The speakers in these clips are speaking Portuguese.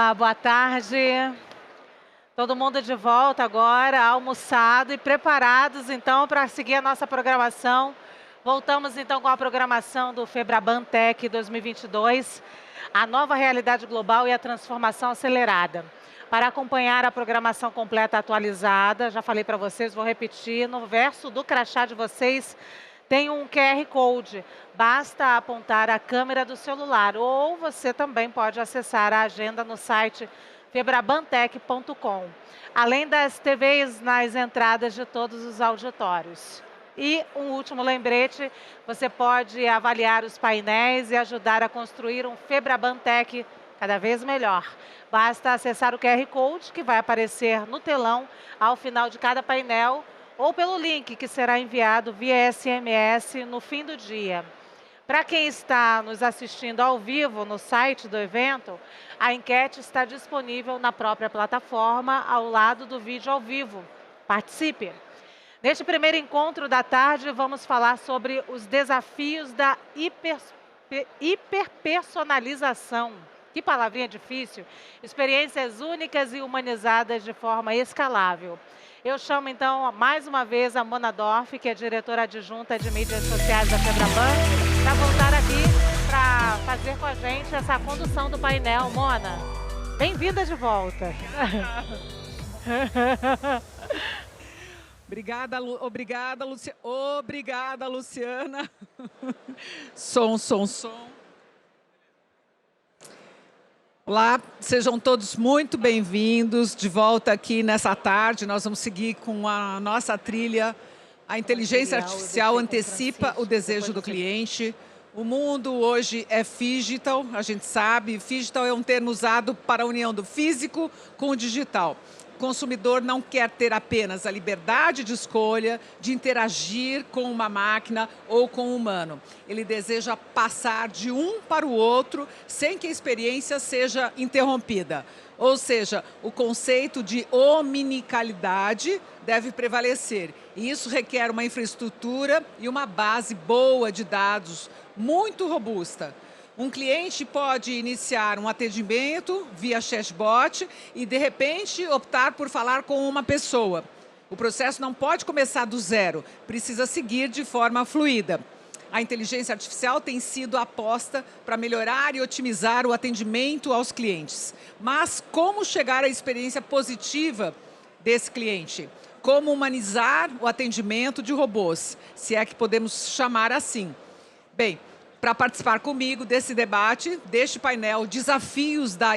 Olá, boa tarde. Todo mundo de volta agora, almoçado e preparados então para seguir a nossa programação. Voltamos então com a programação do Febraban Tech 2022, a nova realidade global e a transformação acelerada. Para acompanhar a programação completa atualizada, já falei para vocês, vou repetir, no verso do crachá de vocês tem um QR Code, basta apontar a câmera do celular ou você também pode acessar a agenda no site febrabantech.com, além das TVs nas entradas de todos os auditórios. E um último lembrete, você pode avaliar os painéis e ajudar a construir um Febraban Tech cada vez melhor. Basta acessar o QR Code que vai aparecer no telão ao final de cada painel ou pelo link que será enviado via SMS no fim do dia. Para quem está nos assistindo ao vivo no site do evento, a enquete está disponível na própria plataforma ao lado do vídeo ao vivo. Participe! Neste primeiro encontro da tarde, vamos falar sobre os desafios da hiperpersonalização. Que palavrinha difícil! Experiências únicas e humanizadas de forma escalável. Eu chamo, então, mais uma vez a Mona Dorf, que é diretora adjunta de mídias sociais da Febraban, para voltar aqui para fazer com a gente essa condução do painel. Mona, bem-vinda de volta. Obrigada, Luciana. Som. Olá, sejam todos muito bem-vindos de volta aqui nessa tarde. Nós vamos seguir com a nossa trilha. A inteligência artificial antecipa o desejo do cliente. O mundo hoje é phygital, a gente sabe. Phygital é um termo usado para a união do físico com o digital. O consumidor não quer ter apenas a liberdade de escolha, de interagir com uma máquina ou com um humano. Ele deseja passar de um para o outro sem que a experiência seja interrompida. Ou seja, o conceito de omnicalidade deve prevalecer. E isso requer uma infraestrutura e uma base boa de dados, muito robusta. Um cliente pode iniciar um atendimento via chatbot e, de repente, optar por falar com uma pessoa. O processo não pode começar do zero, precisa seguir de forma fluida. A inteligência artificial tem sido a aposta para melhorar e otimizar o atendimento aos clientes. Mas como chegar à experiência positiva desse cliente? Como humanizar o atendimento de robôs, se é que podemos chamar assim? Bem, para participar comigo desse debate, deste painel, desafios da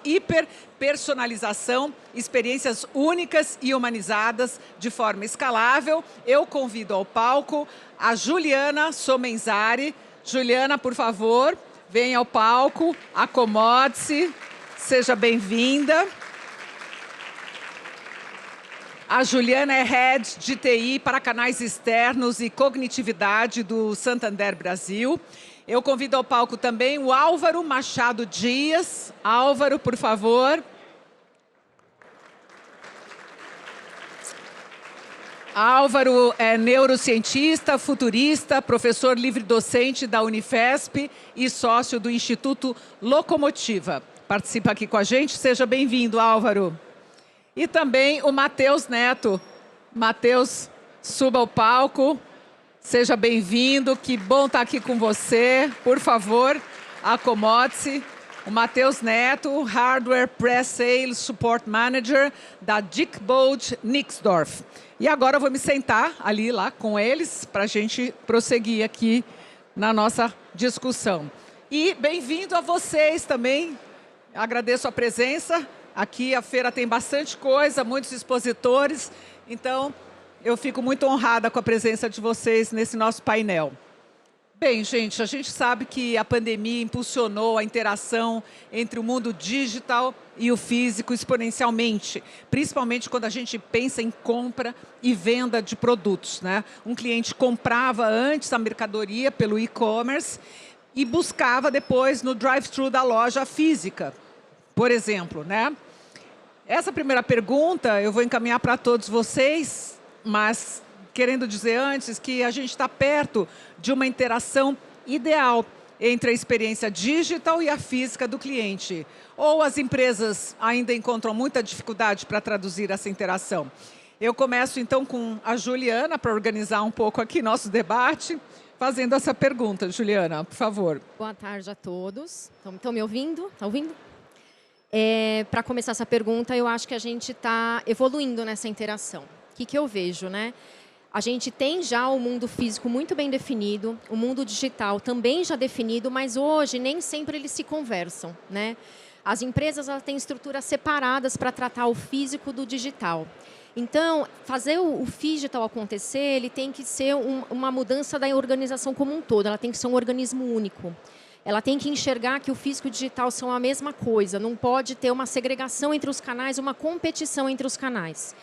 hiperpersonalização, experiências únicas e humanizadas de forma escalável, eu convido ao palco a Juliana Somenzari. Juliana, por favor, venha ao palco, acomode-se, seja bem-vinda. A Juliana é Head de TI para canais externos e cognitividade do Santander Brasil. Eu convido ao palco também o Álvaro Machado Dias. Álvaro, por favor. Álvaro é neurocientista, futurista, professor livre-docente da Unifesp e sócio do Instituto Locomotiva. Participa aqui com a gente. Seja bem-vindo, Álvaro. E também o Matheus Neto. Matheus, suba ao palco. Seja bem-vindo. Que bom estar aqui com você. Por favor, acomode-se. O Matheus Neto, Hardware Pre-Sales Support Manager da Dickbold Nixdorf. E agora eu vou me sentar lá com eles para a gente prosseguir aqui na nossa discussão. E bem-vindo a vocês também. Agradeço a presença. Aqui a feira tem bastante coisa, muitos expositores, então eu fico muito honrada com a presença de vocês nesse nosso painel. Bem, gente, a gente sabe que a pandemia impulsionou a interação entre o mundo digital e o físico exponencialmente, principalmente quando a gente pensa em compra e venda de produtos, né? Um cliente comprava antes a mercadoria pelo e-commerce e buscava depois no drive-thru da loja física, por exemplo, né? Essa primeira pergunta eu vou encaminhar para todos vocês, mas querendo dizer antes que a gente está perto de uma interação ideal entre a experiência digital e a física do cliente? Ou as empresas ainda encontram muita dificuldade para traduzir essa interação? Eu começo então com a Juliana, para organizar um pouco aqui nosso debate, fazendo essa pergunta. Juliana, por favor. Boa tarde a todos. Estão me ouvindo? Está ouvindo? Para começar essa pergunta, eu acho que a gente está evoluindo nessa interação. O que eu vejo, né? A gente tem já o mundo físico muito bem definido, o mundo digital também já definido, mas hoje nem sempre eles se conversam, né? As empresas elas têm estruturas separadas para tratar o físico do digital. Então, fazer o digital acontecer, ele tem que ser uma mudança da organização como um todo, ela tem que ser um organismo único. Ela tem que enxergar que o físico e o digital são a mesma coisa, não pode ter uma segregação entre os canais, uma competição entre os canais.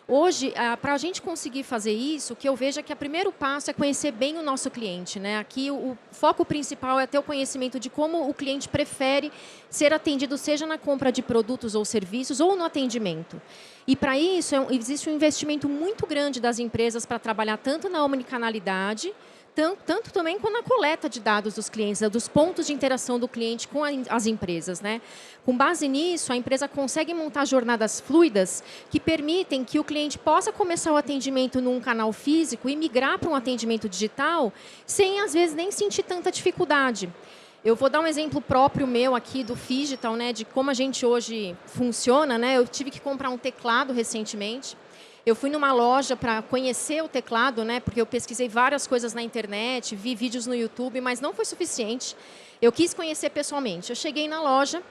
Hoje, para a gente conseguir fazer isso, o que eu vejo é que o primeiro passo é conhecer bem o nosso cliente, né? Aqui o foco principal é ter o conhecimento de como o cliente prefere ser atendido, seja na compra de produtos ou serviços ou no atendimento. E para isso, existe um investimento muito grande das empresas para trabalhar tanto na omnicanalidade, tanto também com a coleta de dados dos clientes, dos pontos de interação do cliente com as empresas, né? Com base nisso, a empresa consegue montar jornadas fluidas que permitem que o cliente possa começar o atendimento num canal físico e migrar para um atendimento digital sem, às vezes, nem sentir tanta dificuldade. Eu vou dar um exemplo próprio meu aqui do Phygital, né, de como a gente hoje funciona, né? Eu tive que comprar um teclado recentemente. Eu fui numa loja para conhecer o teclado, né, porque eu pesquisei várias coisas na internet, vi vídeos no YouTube, mas não foi suficiente. Eu quis conhecer pessoalmente. Eu cheguei na loja,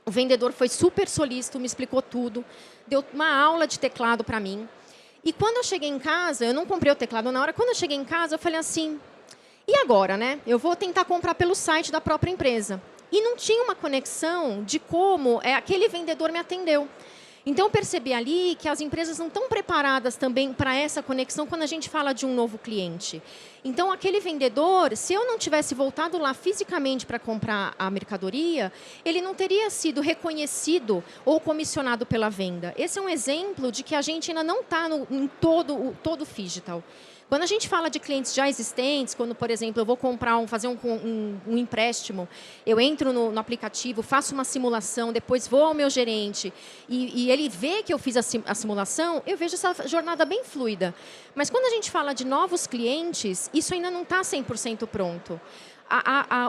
o vendedor foi super solícito, me explicou tudo, deu uma aula de teclado para mim. E quando eu cheguei em casa, eu não comprei o teclado na hora, quando eu cheguei em casa, eu falei assim, e agora, né? Eu vou tentar comprar pelo site da própria empresa. E não tinha uma conexão de como aquele vendedor me atendeu. Então, eu percebi ali que as empresas não estão preparadas também para essa conexão quando a gente fala de um novo cliente. Então, aquele vendedor, se eu não tivesse voltado lá fisicamente para comprar a mercadoria, ele não teria sido reconhecido ou comissionado pela venda. Esse é um exemplo de que a gente ainda não está em todo o digital. Quando a gente fala de clientes já existentes, quando, por exemplo, eu vou fazer um empréstimo, eu entro no aplicativo, faço uma simulação, depois vou ao meu gerente e ele vê que eu fiz a simulação, eu vejo essa jornada bem fluida. Mas quando a gente fala de novos clientes, isso ainda não está 100% pronto.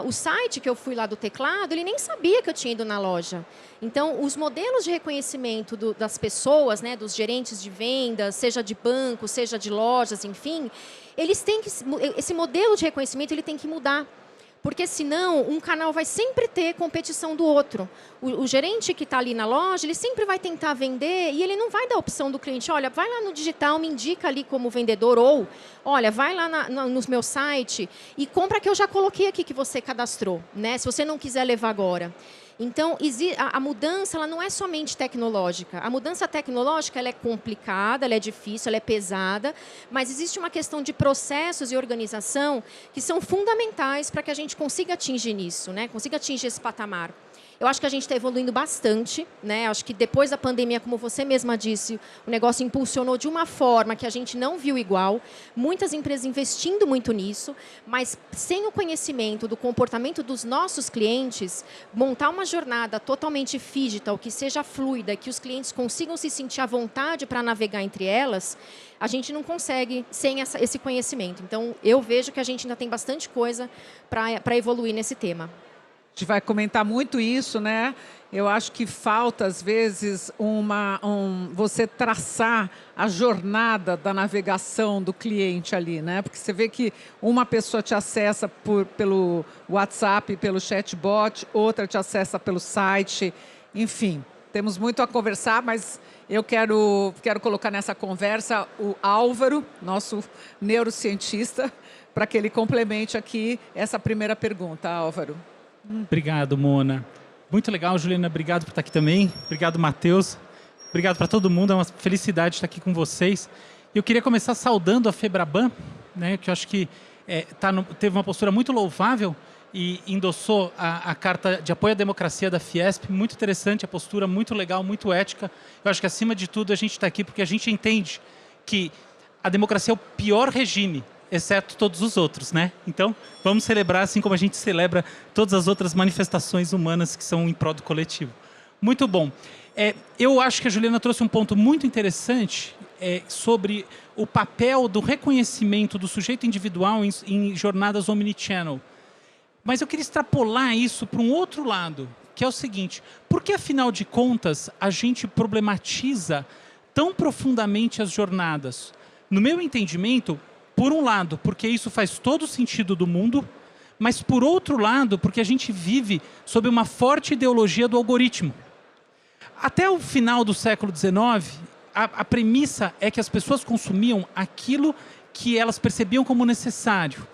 O site que eu fui lá do teclado, ele nem sabia que eu tinha ido na loja. Então, os modelos de reconhecimento das pessoas, né, dos gerentes de vendas, seja de banco, seja de lojas, enfim, esse modelo de reconhecimento ele tem que mudar. Porque, senão, um canal vai sempre ter competição do outro. O gerente que está ali na loja, ele sempre vai tentar vender e ele não vai dar a opção do cliente, olha, vai lá no digital, me indica ali como vendedor, ou, olha, vai lá no meu site e compra que eu já coloquei aqui que você cadastrou, né? Se você não quiser levar agora. Então, a mudança ela não é somente tecnológica. A mudança tecnológica ela é complicada, ela é difícil, ela é pesada, mas existe uma questão de processos e organização que são fundamentais para que a gente consiga atingir isso, né? Consiga atingir esse patamar. Eu acho que a gente está evoluindo bastante, né? Acho que depois da pandemia, como você mesma disse, o negócio impulsionou de uma forma que a gente não viu igual. Muitas empresas investindo muito nisso, mas sem o conhecimento do comportamento dos nossos clientes, montar uma jornada totalmente digital, que seja fluida, que os clientes consigam se sentir à vontade para navegar entre elas, a gente não consegue sem esse conhecimento. Então, eu vejo que a gente ainda tem bastante coisa para evoluir nesse tema. A gente vai comentar muito isso, né? Eu acho que falta, às vezes, você traçar a jornada da navegação do cliente ali, né? Porque você vê que uma pessoa te acessa pelo WhatsApp, pelo chatbot, outra te acessa pelo site. Enfim, temos muito a conversar, mas eu quero colocar nessa conversa o Álvaro, nosso neurocientista, para que ele complemente aqui essa primeira pergunta. Álvaro. Obrigado, Mona. Muito legal, Juliana. Obrigado por estar aqui também. Obrigado, Matheus. Obrigado para todo mundo. É uma felicidade estar aqui com vocês. Eu queria começar saudando a Febraban, né, que eu acho que teve uma postura muito louvável e endossou a carta de apoio à democracia da Fiesp. Muito interessante a postura, muito legal, muito ética. Eu acho que, acima de tudo, a gente está aqui porque a gente entende que a democracia é o pior regime exceto todos os outros, né? Então, vamos celebrar assim como a gente celebra todas as outras manifestações humanas que são em prol do coletivo. Muito bom. Eu acho que a Juliana trouxe um ponto muito interessante sobre o papel do reconhecimento do sujeito individual em jornadas omnichannel. Mas eu queria extrapolar isso para um outro lado, que é o seguinte: por que, afinal de contas, a gente problematiza tão profundamente as jornadas? No meu entendimento, por um lado, porque isso faz todo o sentido do mundo, mas por outro lado, porque a gente vive sob uma forte ideologia do algoritmo. Até o final do século XIX, a premissa é que as pessoas consumiam aquilo que elas percebiam como necessário.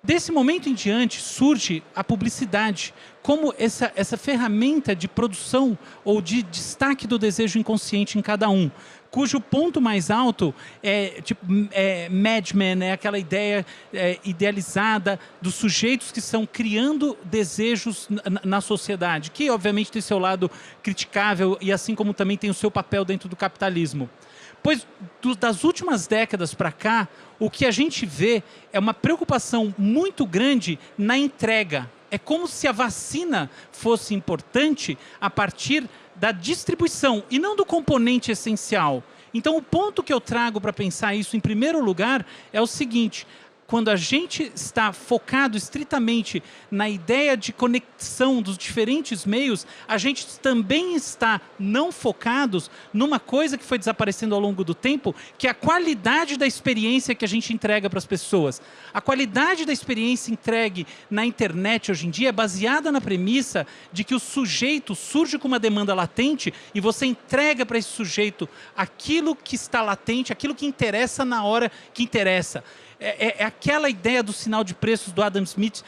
Desse momento em diante, surge a publicidade como essa ferramenta de produção ou de destaque do desejo inconsciente em cada um, cujo ponto mais alto Mad Men, aquela ideia idealizada dos sujeitos que estão criando desejos na sociedade, que obviamente tem seu lado criticável e assim como também tem o seu papel dentro do capitalismo. Pois das últimas décadas para cá, o que a gente vê é uma preocupação muito grande na entrega. É como se a vacina fosse importante a partir da distribuição e não do componente essencial. Então, o ponto que eu trago para pensar isso, em primeiro lugar, é o seguinte: quando a gente está focado estritamente na ideia de conexão dos diferentes meios, a gente também está não focados numa coisa que foi desaparecendo ao longo do tempo, que é a qualidade da experiência que a gente entrega para as pessoas. A qualidade da experiência entregue na internet hoje em dia é baseada na premissa de que o sujeito surge com uma demanda latente e você entrega para esse sujeito aquilo que está latente, aquilo que interessa na hora que interessa. É aquela ideia do sinal de preços do Adam Smith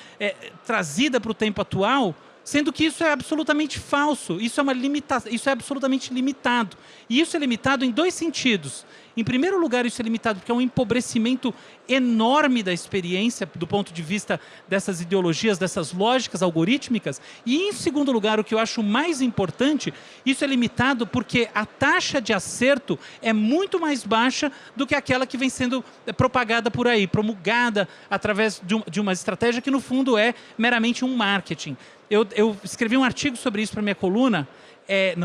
trazida para o tempo atual, sendo que isso é absolutamente falso, isso é absolutamente limitado. E isso é limitado em dois sentidos. Em primeiro lugar, isso é limitado porque é um empobrecimento enorme da experiência do ponto de vista dessas ideologias, dessas lógicas algorítmicas. E, em segundo lugar, o que eu acho mais importante, isso é limitado porque a taxa de acerto é muito mais baixa do que aquela que vem sendo propagada por aí, promulgada através de uma estratégia que, no fundo, é meramente um marketing. Eu escrevi um artigo sobre isso para minha coluna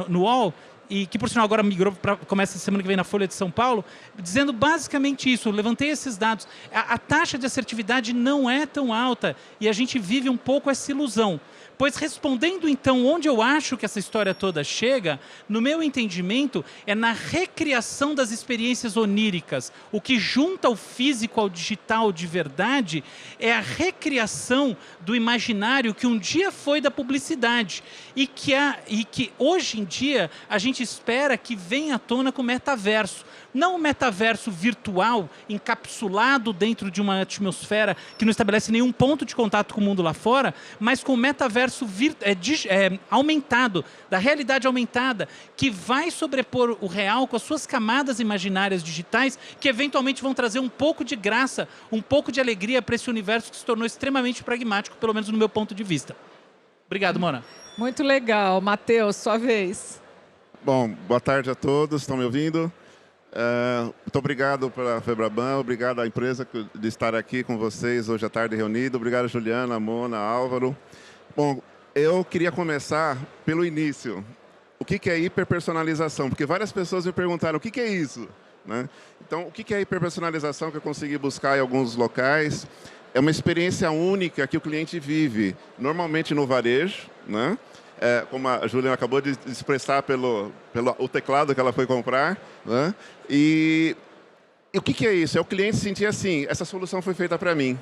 no UOL, e que, por sinal, agora migrou começa a semana que vem na Folha de São Paulo, dizendo basicamente isso. Eu levantei esses dados. A taxa de assertividade não é tão alta e a gente vive um pouco essa ilusão. Pois, respondendo, então, onde eu acho que essa história toda chega, no meu entendimento, é na recriação das experiências oníricas. O que junta o físico ao digital de verdade é a recriação do imaginário que um dia foi da publicidade e que hoje em dia a gente espera que venha à tona com o metaverso. Não o metaverso virtual, encapsulado dentro de uma atmosfera que não estabelece nenhum ponto de contato com o mundo lá fora, mas com o metaverso aumentado, da realidade aumentada, que vai sobrepor o real com as suas camadas imaginárias digitais, que eventualmente vão trazer um pouco de graça, um pouco de alegria para esse universo que se tornou extremamente pragmático, pelo menos no meu ponto de vista. Obrigado, Mona. Muito legal. Matheus, sua vez. Bom, boa tarde a todos. Estão me ouvindo? Muito obrigado pela Febraban, obrigado à empresa de estar aqui com vocês hoje à tarde reunido. Obrigado, Juliana, Mona, Álvaro. Bom, eu queria começar pelo início. O que é hiperpersonalização? Porque várias pessoas me perguntaram o que é isso, né? Então, o que é hiperpersonalização que eu consegui buscar em alguns locais? É uma experiência única que o cliente vive, normalmente no varejo, né? Como a Juliana acabou de expressar pelo teclado que ela foi comprar, né? E o que é isso? É o cliente sentir assim, essa solução foi feita para mim.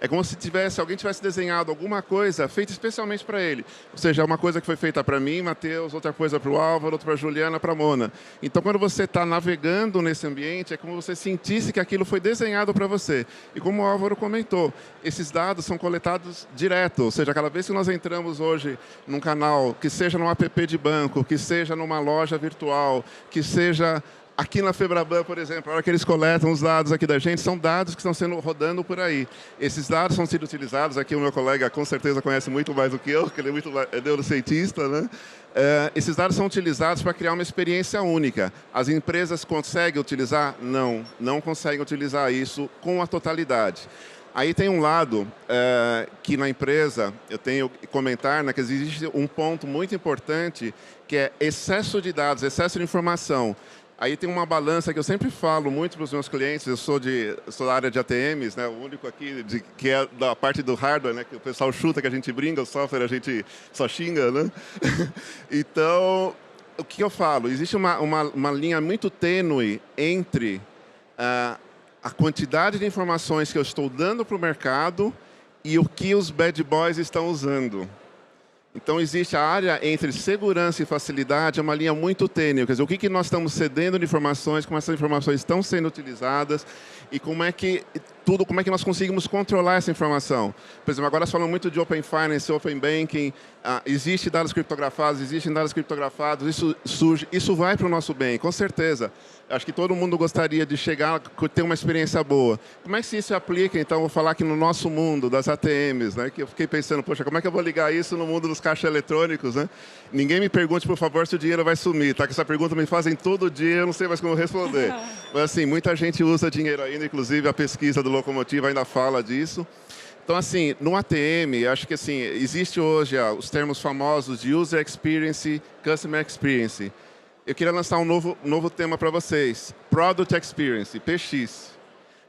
É como se alguém tivesse desenhado alguma coisa feita especialmente para ele. Ou seja, uma coisa que foi feita para mim, Matheus, outra coisa para o Álvaro, outra para a Juliana, para a Mona. Então, quando você está navegando nesse ambiente, é como se você sentisse que aquilo foi desenhado para você. E como o Álvaro comentou, esses dados são coletados direto. Ou seja, cada vez que nós entramos hoje num canal, que seja num app de banco, que seja numa loja virtual, que seja aqui na Febraban, por exemplo, a hora que eles coletam os dados aqui da gente, são dados que estão sendo rodando por aí. Esses dados são sendo utilizados, aqui o meu colega com certeza conhece muito mais do que eu, porque ele é neurocientista, né? Esses dados são utilizados para criar uma experiência única. As empresas conseguem utilizar? Não, não conseguem utilizar isso com a totalidade. Aí tem um lado que na empresa, eu tenho que comentar, né, que existe um ponto muito importante, que é excesso de dados, excesso de informação. Aí tem uma balança que eu sempre falo muito para os meus clientes, eu sou da área de ATMs, né, o único aqui que é da parte do hardware, né, que o pessoal chuta, que a gente brinca, o software a gente só xinga, né? Então, o que eu falo? Existe uma linha muito tênue entre a quantidade de informações que eu estou dando para o mercado e o que os bad boys estão usando. Então, existe a área entre segurança e facilidade, é uma linha muito tênue. Quer dizer, o que nós estamos cedendo de informações, como essas informações estão sendo utilizadas e como é que nós conseguimos controlar essa informação. Por exemplo, agora nós falamos muito de Open Finance, Open Banking, existem dados criptografados, isso vai para o nosso bem, com certeza. Acho que todo mundo gostaria de chegar, ter uma experiência boa. Como é que isso se aplica, então, vou falar aqui no nosso mundo, das ATMs, né? Que eu fiquei pensando, poxa, como é que eu vou ligar isso no mundo dos caixas eletrônicos, né? Ninguém me pergunte, por favor, se o dinheiro vai sumir, tá? Que essa pergunta me fazem todo dia, eu não sei mais como responder. Mas, assim, muita gente usa dinheiro ainda, inclusive a pesquisa do Locomotiva ainda fala disso. Então, assim, no ATM, acho que, assim, existe hoje os termos famosos de User Experience, Customer Experience. Eu queria lançar um novo tema para vocês, Product Experience, PX,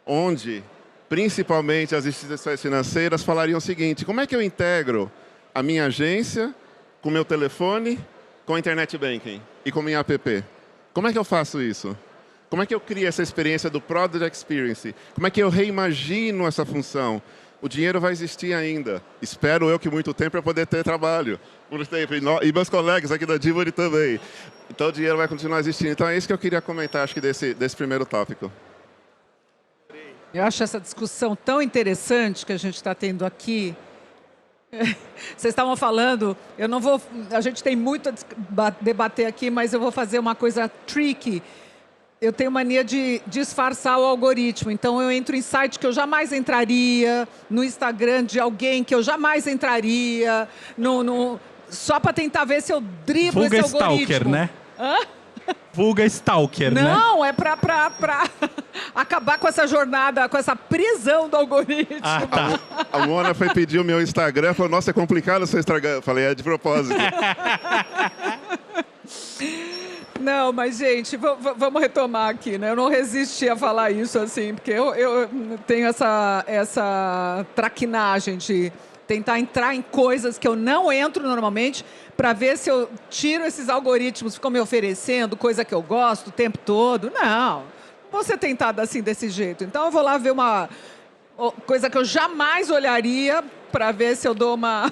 onde, principalmente, as instituições financeiras falariam o seguinte: como é que eu integro a minha agência com o meu telefone, com a Internet Banking e com a minha app? Como é que eu faço isso? Como é que eu crio essa experiência do Product Experience? Como é que eu reimagino essa função? O dinheiro vai existir ainda. Espero eu que muito tempo para poder ter trabalho. Por tempo. E meus colegas aqui da Divori também. Então o dinheiro vai continuar existindo. Então é isso que eu queria comentar, acho que desse primeiro tópico. Eu acho essa discussão tão interessante que a gente está tendo aqui. Vocês estavam falando, a gente tem muito a debater aqui, mas eu vou fazer uma coisa tricky. Eu tenho mania de disfarçar o algoritmo. Então, eu entro em site que eu jamais entraria, no Instagram de alguém que eu jamais entraria, só para tentar ver se eu driblo esse algoritmo. Vulga stalker, né? Hã? Vulga stalker, né? Não, é para acabar com essa jornada, com essa prisão do algoritmo. Ah, tá. A Mona foi pedir o meu Instagram, falou, nossa, é complicado o seu Instagram. Eu falei, é de propósito. Não, mas, gente, vamos retomar aqui, né? Eu não resisti a falar isso, assim, porque eu tenho essa traquinagem de tentar entrar em coisas que eu não entro normalmente para ver se eu tiro esses algoritmos, ficam me oferecendo coisa que eu gosto o tempo todo. Não vou ser tentada assim, desse jeito. Então, eu vou lá ver uma coisa que eu jamais olharia para ver se eu dou uma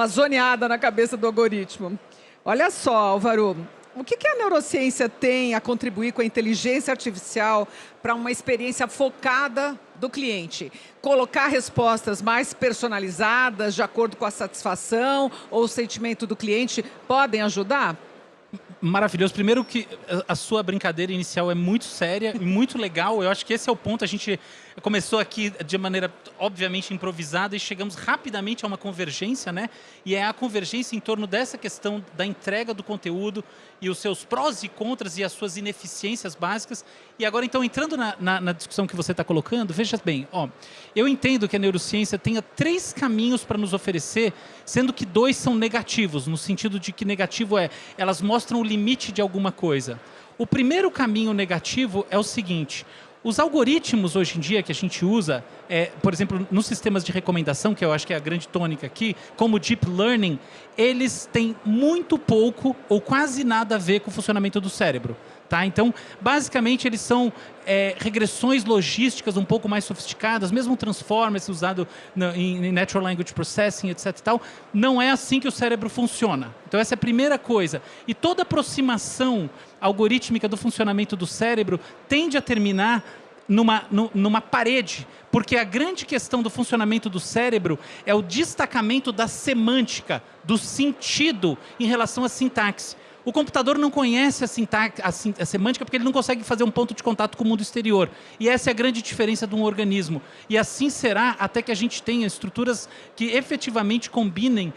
zoneada na cabeça do algoritmo. Olha só, Álvaro, o que a neurociência tem a contribuir com a inteligência artificial para uma experiência focada do cliente? Colocar respostas mais personalizadas, de acordo com a satisfação ou o sentimento do cliente, podem ajudar? Maravilhoso. Primeiro que a sua brincadeira inicial é muito séria e muito legal. Eu acho que esse é o ponto. A gente começou aqui de maneira, obviamente, improvisada e chegamos rapidamente a uma convergência, né? E é a convergência em torno dessa questão da entrega do conteúdo e os seus prós e contras e as suas ineficiências básicas. E agora, então, entrando na discussão que você está colocando, veja bem, eu entendo que a neurociência tenha 3 caminhos para nos oferecer, sendo que 2 são negativos, no sentido de que negativo elas mostram o limite de alguma coisa. O primeiro caminho negativo é o seguinte: os algoritmos hoje em dia que a gente usa, por exemplo, nos sistemas de recomendação, que eu acho que é a grande tônica aqui, como o Deep Learning, eles têm muito pouco ou quase nada a ver com o funcionamento do cérebro. Tá? Então, basicamente, eles são regressões logísticas um pouco mais sofisticadas, mesmo o Transformers usado em Natural Language Processing, etc. e tal, não é assim que o cérebro funciona. Então, essa é a primeira coisa. E toda aproximação algorítmica do funcionamento do cérebro tende a terminar numa parede, porque a grande questão do funcionamento do cérebro é o destacamento da semântica, do sentido em relação à sintaxe. O computador não conhece a sintaxe, a semântica, porque ele não consegue fazer um ponto de contato com o mundo exterior. E essa é a grande diferença de um organismo. E assim será até que a gente tenha estruturas que efetivamente combinem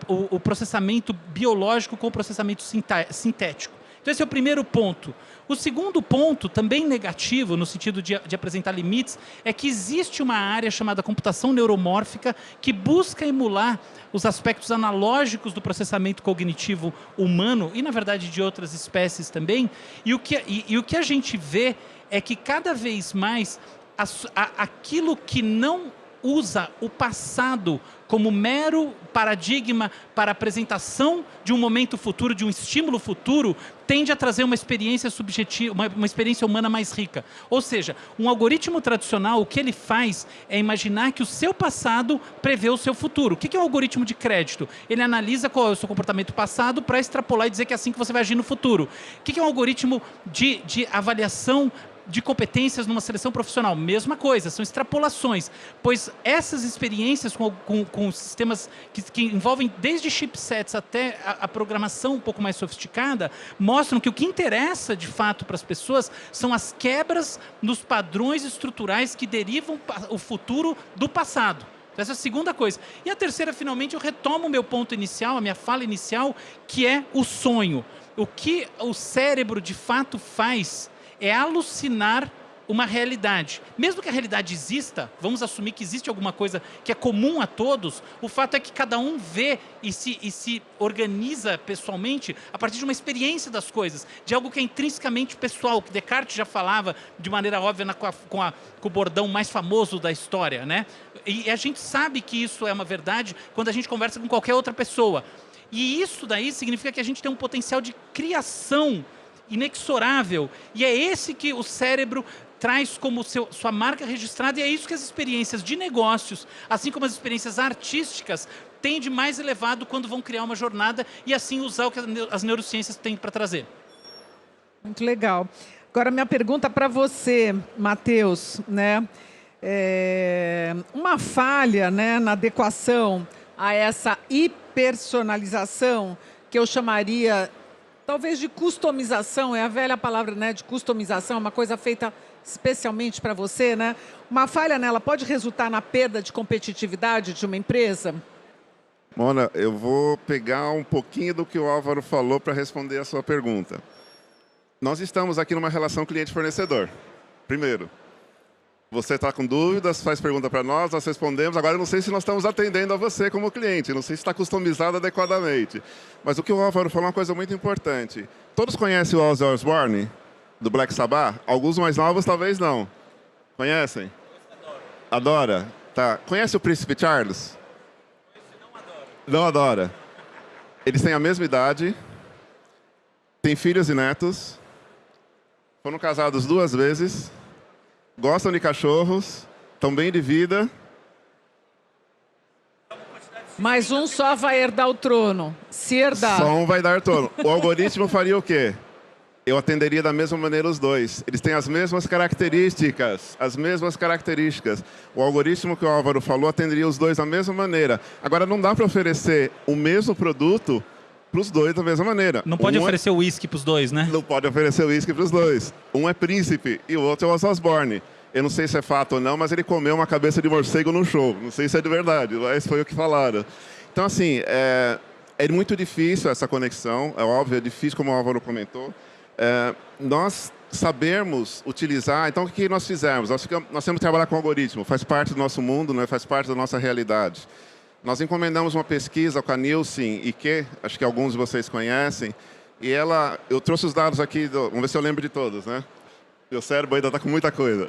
o processamento biológico com o processamento sintético. Então, esse é o primeiro ponto. O segundo ponto, também negativo, no sentido de apresentar limites, é que existe uma área chamada computação neuromórfica que busca emular os aspectos analógicos do processamento cognitivo humano e, na verdade, de outras espécies também. E o que a gente vê é que, cada vez mais, aquilo que não usa o passado como mero paradigma para a apresentação de um momento futuro, de um estímulo futuro, tende a trazer uma experiência subjetiva, uma experiência humana mais rica. Ou seja, um algoritmo tradicional, o que ele faz é imaginar que o seu passado prevê o seu futuro. O que é um algoritmo de crédito? Ele analisa qual é o seu comportamento passado para extrapolar e dizer que é assim que você vai agir no futuro. O que é um algoritmo de avaliação de competências numa seleção profissional? Mesma coisa, são extrapolações, pois essas experiências com sistemas que envolvem desde chipsets até a programação um pouco mais sofisticada, mostram que o que interessa de fato para as pessoas são as quebras nos padrões estruturais que derivam o futuro do passado. Essa é a segunda coisa. E a terceira, finalmente, eu retomo o meu ponto inicial, a minha fala inicial, que é o sonho. O que o cérebro de fato faz é alucinar uma realidade. Mesmo que a realidade exista, vamos assumir que existe alguma coisa que é comum a todos, o fato é que cada um vê e se organiza pessoalmente a partir de uma experiência das coisas, de algo que é intrinsecamente pessoal, que Descartes já falava de maneira óbvia com o bordão mais famoso da história, né? E a gente sabe que isso é uma verdade quando a gente conversa com qualquer outra pessoa. E isso daí significa que a gente tem um potencial de criação inexorável, e é esse que o cérebro traz como sua marca registrada, e é isso que as experiências de negócios, assim como as experiências artísticas, têm de mais elevado quando vão criar uma jornada e assim usar o que as neurociências têm para trazer. Muito legal. Agora, minha pergunta para você, Matheus, né? Uma falha, né, na adequação a essa hiperpersonalização, que eu chamaria talvez de customização, é a velha palavra, né, de customização, uma coisa feita especialmente para você, né? Uma falha nela pode resultar na perda de competitividade de uma empresa? Mona, eu vou pegar um pouquinho do que o Álvaro falou para responder a sua pergunta. Nós estamos aqui numa relação cliente-fornecedor. Primeiro, você está com dúvidas, faz pergunta para nós respondemos. Agora, eu não sei se nós estamos atendendo a você como cliente, não sei se está customizado adequadamente. Mas o que o Álvaro falou é uma coisa muito importante. Todos conhecem o Ozzy Osbourne, do Black Sabbath? Alguns mais novos, talvez não. Conhecem? Adora? Tá. Conhece o Príncipe Charles? Não adora. Eles têm a mesma idade, têm filhos e netos, foram casados 2 vezes, gostam de cachorros, estão bem de vida. Mas um só vai herdar o trono. Se herdar. Só um vai dar trono. O algoritmo faria o quê? Eu atenderia da mesma maneira os dois. Eles têm as mesmas características. As mesmas características. O algoritmo que o Álvaro falou atenderia os dois da mesma maneira. Agora, não dá para oferecer o mesmo produto para os dois da mesma maneira. Não pode oferecer o uísque para os dois, né? Não pode oferecer o uísque para os dois. Um é príncipe e o outro é o Ozzy Osbourne. Eu não sei se é fato ou não, mas ele comeu uma cabeça de morcego no show. Não sei se é de verdade, mas foi o que falaram. Então, assim, é muito difícil essa conexão. É óbvio, é difícil, como o Álvaro comentou. Nós sabermos utilizar... Então, o que nós fizemos? Nós temos que trabalhar com algoritmo. Faz parte do nosso mundo, né? Faz parte da nossa realidade. Nós encomendamos uma pesquisa com a Nielsen IQ, acho que alguns de vocês conhecem, e eu trouxe os dados aqui, vamos ver se eu lembro de todos, né? Meu cérebro ainda está com muita coisa.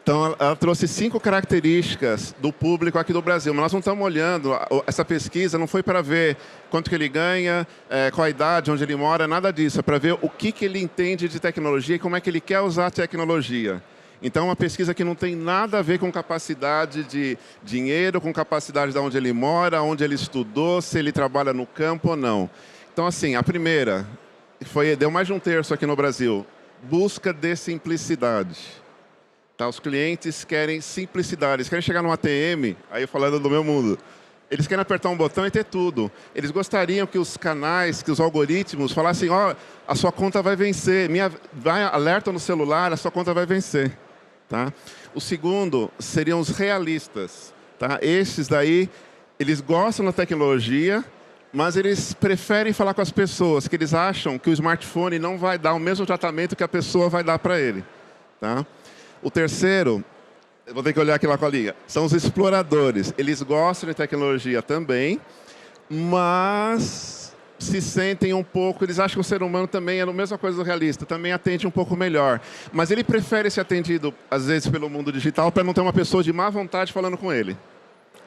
Então, ela trouxe 5 características do público aqui do Brasil, mas nós não estamos olhando, essa pesquisa não foi para ver quanto que ele ganha, qual a idade, onde ele mora, nada disso, é para ver o que ele entende de tecnologia e como é que ele quer usar a tecnologia. Então, é uma pesquisa que não tem nada a ver com capacidade de dinheiro, com capacidade de onde ele mora, onde ele estudou, se ele trabalha no campo ou não. Então, assim, a primeira, deu mais de 1/3 aqui no Brasil, busca de simplicidade. Tá? Os clientes querem simplicidade, eles querem chegar numa ATM, aí falando do meu mundo, Eles querem apertar um botão e ter tudo. Eles gostariam que os canais, que os algoritmos falassem, ó, a sua conta vai vencer, vai alerta no celular, a sua conta vai vencer. Tá? O segundo seriam os realistas. Tá? Esses daí, eles gostam da tecnologia, mas eles preferem falar com as pessoas, que eles acham que o smartphone não vai dar o mesmo tratamento que a pessoa vai dar para ele. Tá? O terceiro, eu vou ter que olhar aqui lá com a linha, são os exploradores. Eles gostam de tecnologia também, mas se sentem um pouco, eles acham que o ser humano também é a mesma coisa do realista, também atende um pouco melhor. Mas ele prefere ser atendido, às vezes, pelo mundo digital, para não ter uma pessoa de má vontade falando com ele.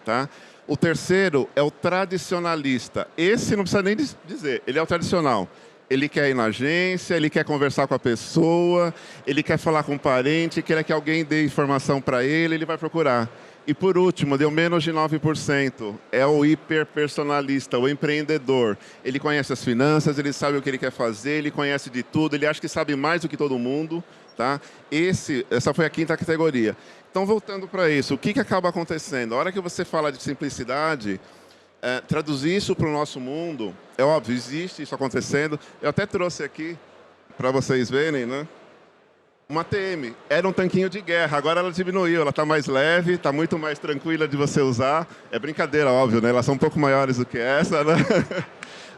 Tá? O terceiro é o tradicionalista. Esse não precisa nem dizer, ele é o tradicional. Ele quer ir na agência, ele quer conversar com a pessoa, ele quer falar com um parente, quer que alguém dê informação para ele, ele vai procurar. E por último, deu menos de 9%, é o hiperpersonalista, o empreendedor. Ele conhece as finanças, ele sabe o que ele quer fazer, ele conhece de tudo, ele acha que sabe mais do que todo mundo. Tá? Essa foi a quinta categoria. Então, voltando para isso, o que acaba acontecendo? A hora que você fala de simplicidade, traduzir isso para o nosso mundo, é óbvio, existe isso acontecendo. Eu até trouxe aqui, para vocês verem, né? Uma TM. Era um tanquinho de guerra, agora ela diminuiu, ela está mais leve, está muito mais tranquila de você usar. É brincadeira, óbvio, né? Elas são um pouco maiores do que essa, né?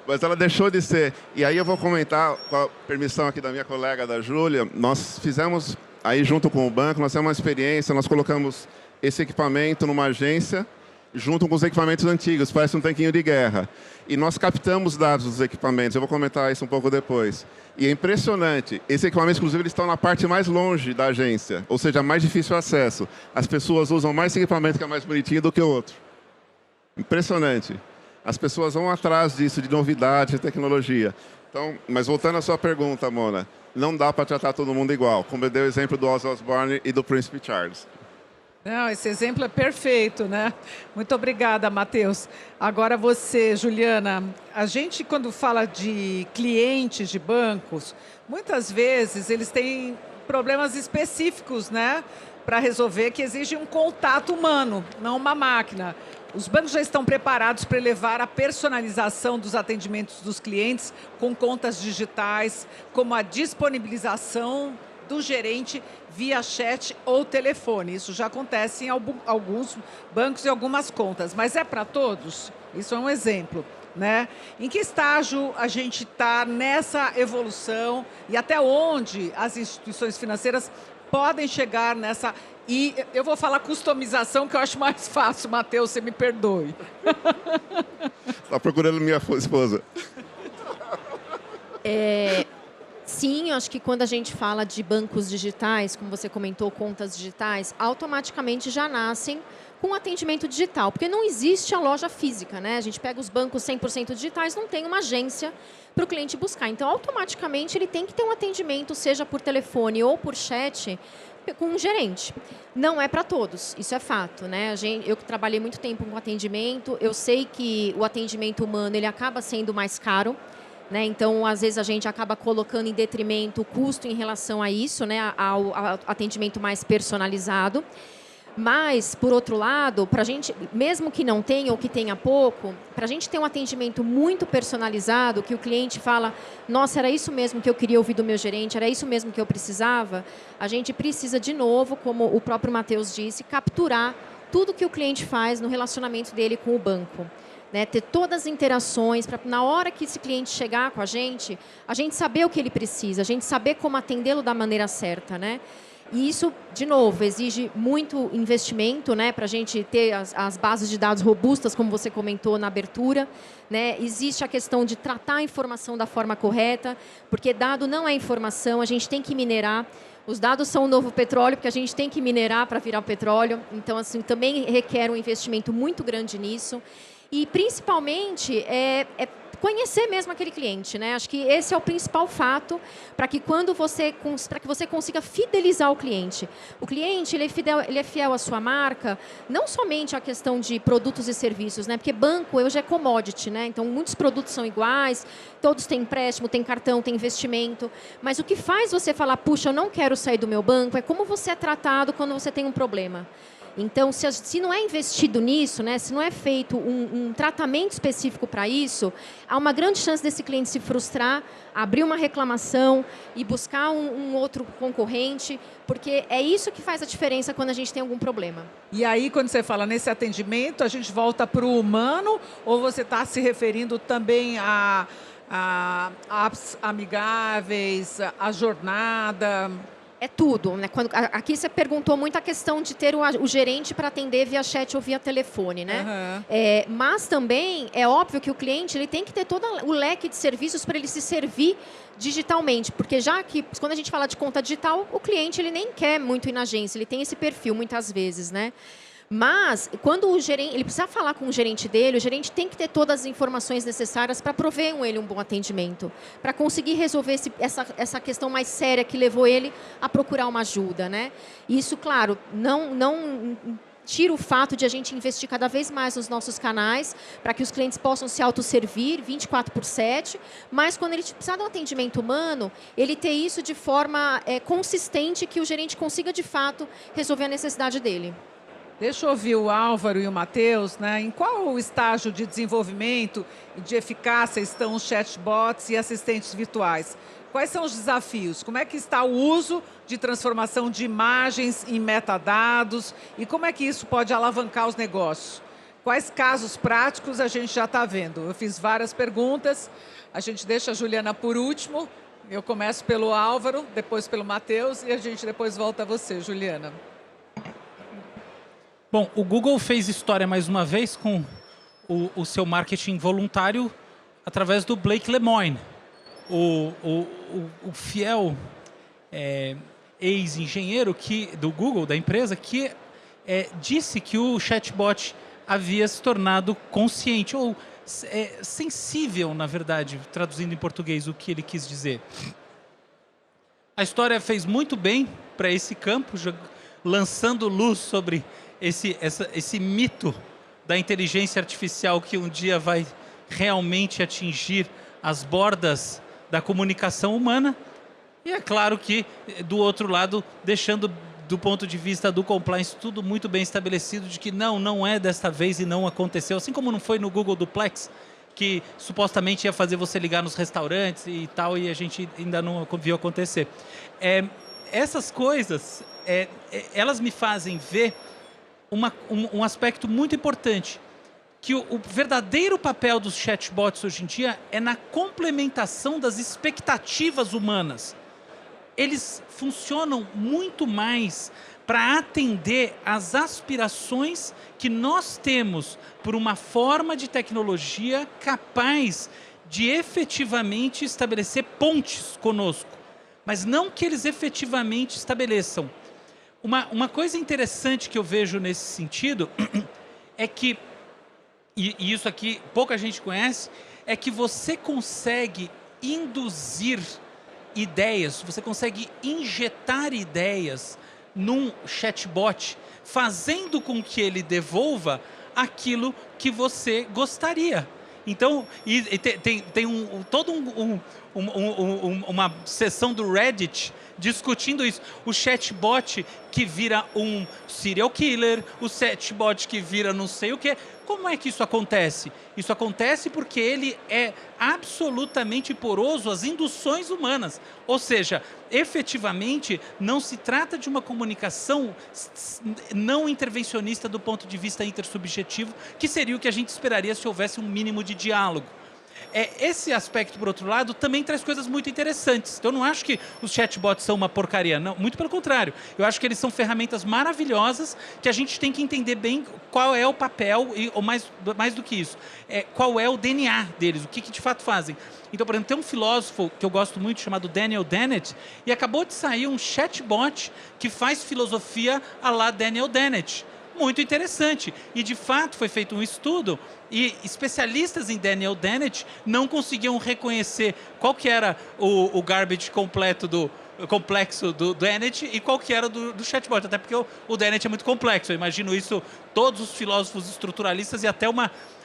Mas ela deixou de ser. E aí eu vou comentar, com a permissão aqui da minha colega, da Júlia, nós fizemos, aí junto com o banco, nós temos uma experiência, nós colocamos esse equipamento numa agência, junto com os equipamentos antigos, parece um tanquinho de guerra. E nós captamos dados dos equipamentos, eu vou comentar isso um pouco depois. E é impressionante, esses equipamentos, inclusive, eles estão na parte mais longe da agência, ou seja, mais difícil acesso. As pessoas usam mais esse equipamento que é mais bonitinho do que o outro. Impressionante. As pessoas vão atrás disso, de novidade, de tecnologia. Então, mas voltando à sua pergunta, Mona, não dá para tratar todo mundo igual, como eu dei o exemplo do Ozzy Osbourne e do Príncipe Charles. Não, esse exemplo é perfeito, né? Muito obrigada, Matheus. Agora você, Juliana, a gente quando fala de clientes de bancos, muitas vezes eles têm problemas específicos, né? Para resolver, que exigem um contato humano, não uma máquina. Os bancos já estão preparados para elevar a personalização dos atendimentos dos clientes com contas digitais, como a disponibilização do gerente via chat ou telefone. Isso já acontece em alguns bancos e algumas contas, mas é para todos? Isso é um exemplo, né? Em que estágio a gente está nessa evolução e até onde as instituições financeiras podem chegar nessa... E eu vou falar customização, que eu acho mais fácil, Matheus, você me perdoe. Está procurando minha esposa. Sim, eu acho que quando a gente fala de bancos digitais, como você comentou, contas digitais, automaticamente já nascem com atendimento digital, porque não existe a loja física, né? A gente pega os bancos 100% digitais, não tem uma agência para o cliente buscar. Então, automaticamente, ele tem que ter um atendimento, seja por telefone ou por chat, com um gerente. Não é para todos, isso é fato, né? Eu que trabalhei muito tempo com atendimento, eu sei que o atendimento humano ele acaba sendo mais caro, né? Então, às vezes, a gente acaba colocando em detrimento o custo em relação a isso, né? Ao atendimento mais personalizado. Mas, por outro lado, para a gente, mesmo que não tenha ou que tenha pouco, para a gente ter um atendimento muito personalizado, que o cliente fala, nossa, era isso mesmo que eu queria ouvir do meu gerente, era isso mesmo que eu precisava, a gente precisa, de novo, como o próprio Matheus disse, capturar tudo que o cliente faz no relacionamento dele com o banco. Né, ter todas as interações, para na hora que esse cliente chegar com a gente saber o que ele precisa, a gente saber como atendê-lo da maneira certa, né? E isso, de novo, exige muito investimento, né, para a gente ter as bases de dados robustas, como você comentou na abertura. Né? Existe a questão de tratar a informação da forma correta, porque dado não é informação, a gente tem que minerar. Os dados são o novo petróleo, porque a gente tem que minerar para virar petróleo. Então, assim, também requer um investimento muito grande nisso. E, principalmente, conhecer mesmo aquele cliente, né? Acho que esse é o principal fato para que você consiga fidelizar o cliente. O cliente ele é fiel à sua marca, não somente a questão de produtos e serviços, né? Porque banco hoje é commodity, né? Então muitos produtos são iguais, todos têm empréstimo, tem cartão, tem investimento. Mas o que faz você falar, puxa, eu não quero sair do meu banco, é como você é tratado quando você tem um problema. Então, se não é investido nisso, né, se não é feito um tratamento específico para isso, há uma grande chance desse cliente se frustrar, abrir uma reclamação e buscar um outro concorrente, porque é isso que faz a diferença quando a gente tem algum problema. E aí, quando você fala nesse atendimento, a gente volta para o humano ou você está se referindo também a apps amigáveis, a jornada? É tudo, né? Aqui você perguntou muito a questão de ter o gerente para atender via chat ou via telefone, né? Mas também é óbvio que o cliente ele tem que ter todo o leque de serviços para ele se servir digitalmente, porque já que quando a gente fala de conta digital, o cliente ele nem quer muito ir na agência, ele tem esse perfil muitas vezes, né? Mas, quando o gerente, ele precisa falar com o gerente dele, o gerente tem que ter todas as informações necessárias para prover ele um bom atendimento, para conseguir resolver essa questão mais séria que levou ele a procurar uma ajuda, né? Isso, claro, não tira o fato de a gente investir cada vez mais nos nossos canais para que os clientes possam se autosservir 24/7, mas quando ele precisar de um atendimento humano, ele ter isso de forma consistente, que o gerente consiga, de fato, resolver a necessidade dele. Deixa eu ouvir o Álvaro e o Matheus, né? Em qual estágio de desenvolvimento e de eficácia estão os chatbots e assistentes virtuais? Quais são os desafios? Como é que está o uso de transformação de imagens em metadados e como é que isso pode alavancar os negócios? Quais casos práticos a gente já está vendo? Eu fiz várias perguntas, a gente deixa a Juliana por último, eu começo pelo Álvaro, depois pelo Matheus e a gente depois volta a você, Juliana. Bom, o Google fez história mais uma vez com o seu marketing voluntário através do Blake Lemoine, o fiel ex-engenheiro do Google, da empresa, que disse que o chatbot havia se tornado consciente, ou sensível, na verdade, traduzindo em português o que ele quis dizer. A história fez muito bem para esse campo, lançando luz sobre esse mito da inteligência artificial que um dia vai realmente atingir as bordas da comunicação humana. E é claro que, do outro lado, deixando do ponto de vista do compliance tudo muito bem estabelecido de que não é desta vez e não aconteceu. Assim como não foi no Google Duplex, que supostamente ia fazer você ligar nos restaurantes e tal, e a gente ainda não viu acontecer. Essas coisas, elas me fazem ver um aspecto muito importante, que o verdadeiro papel dos chatbots hoje em dia é na complementação das expectativas humanas. Eles funcionam muito mais para atender às aspirações que nós temos por uma forma de tecnologia capaz de efetivamente estabelecer pontes conosco, mas não que eles efetivamente estabeleçam. Uma coisa interessante que eu vejo nesse sentido é que, e isso aqui pouca gente conhece, é que você consegue induzir ideias, você consegue injetar ideias num chatbot, fazendo com que ele devolva aquilo que você gostaria. Então, tem toda uma seção do Reddit discutindo isso. O chatbot que vira um serial killer, o chatbot que vira não sei o quê. Como é que isso acontece? Isso acontece porque ele é absolutamente poroso às induções humanas. Ou seja, efetivamente, não se trata de uma comunicação não intervencionista do ponto de vista intersubjetivo, que seria o que a gente esperaria se houvesse um mínimo de diálogo. Esse aspecto, por outro lado, também traz coisas muito interessantes. Então, eu não acho que os chatbots são uma porcaria, não, muito pelo contrário. Eu acho que eles são ferramentas maravilhosas que a gente tem que entender bem qual é o papel, ou mais do que isso, qual é o DNA deles, o que de fato fazem. Então, por exemplo, tem um filósofo que eu gosto muito chamado Daniel Dennett, e acabou de sair um chatbot que faz filosofia à la Daniel Dennett. Muito interessante. E, de fato, foi feito um estudo e especialistas em Daniel Dennett não conseguiam reconhecer qual que era o garbage complexo do Dennett e qual que era do chatbot. Até porque o Dennett é muito complexo. Eu imagino isso, todos os filósofos estruturalistas e até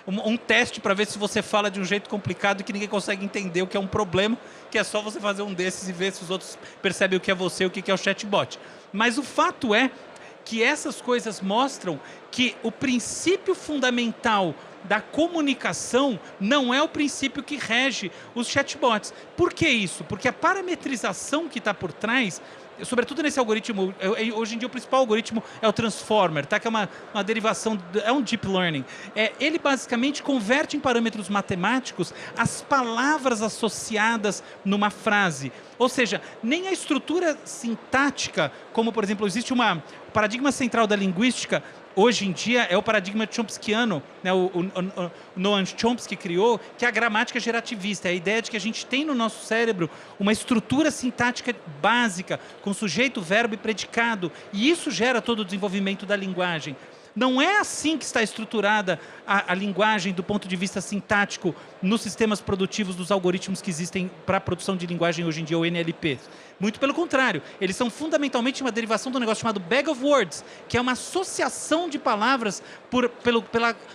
um teste para ver se você fala de um jeito complicado e que ninguém consegue entender o que é um problema, que é só você fazer um desses e ver se os outros percebem o que é você e o que é o chatbot. Mas o fato é que essas coisas mostram que o princípio fundamental da comunicação não é o princípio que rege os chatbots. Por que isso? Porque a parametrização que está por trás, sobretudo nesse algoritmo, hoje em dia o principal algoritmo é o Transformer, tá? Que é uma derivação, é um Deep Learning. Ele basicamente converte em parâmetros matemáticos as palavras associadas numa frase. Ou seja, nem a estrutura sintática, como por exemplo, existe o paradigma central da linguística, hoje em dia é o paradigma chomskiano, né? o Noam Chomsky criou, que é a gramática gerativista. É a ideia de que a gente tem no nosso cérebro uma estrutura sintática básica, com sujeito, verbo e predicado, e isso gera todo o desenvolvimento da linguagem. Não é assim que está estruturada a linguagem do ponto de vista sintático nos sistemas produtivos dos algoritmos que existem para a produção de linguagem hoje em dia, o NLP. Muito pelo contrário, eles são fundamentalmente uma derivação do negócio chamado Bag of Words, que é uma associação de palavras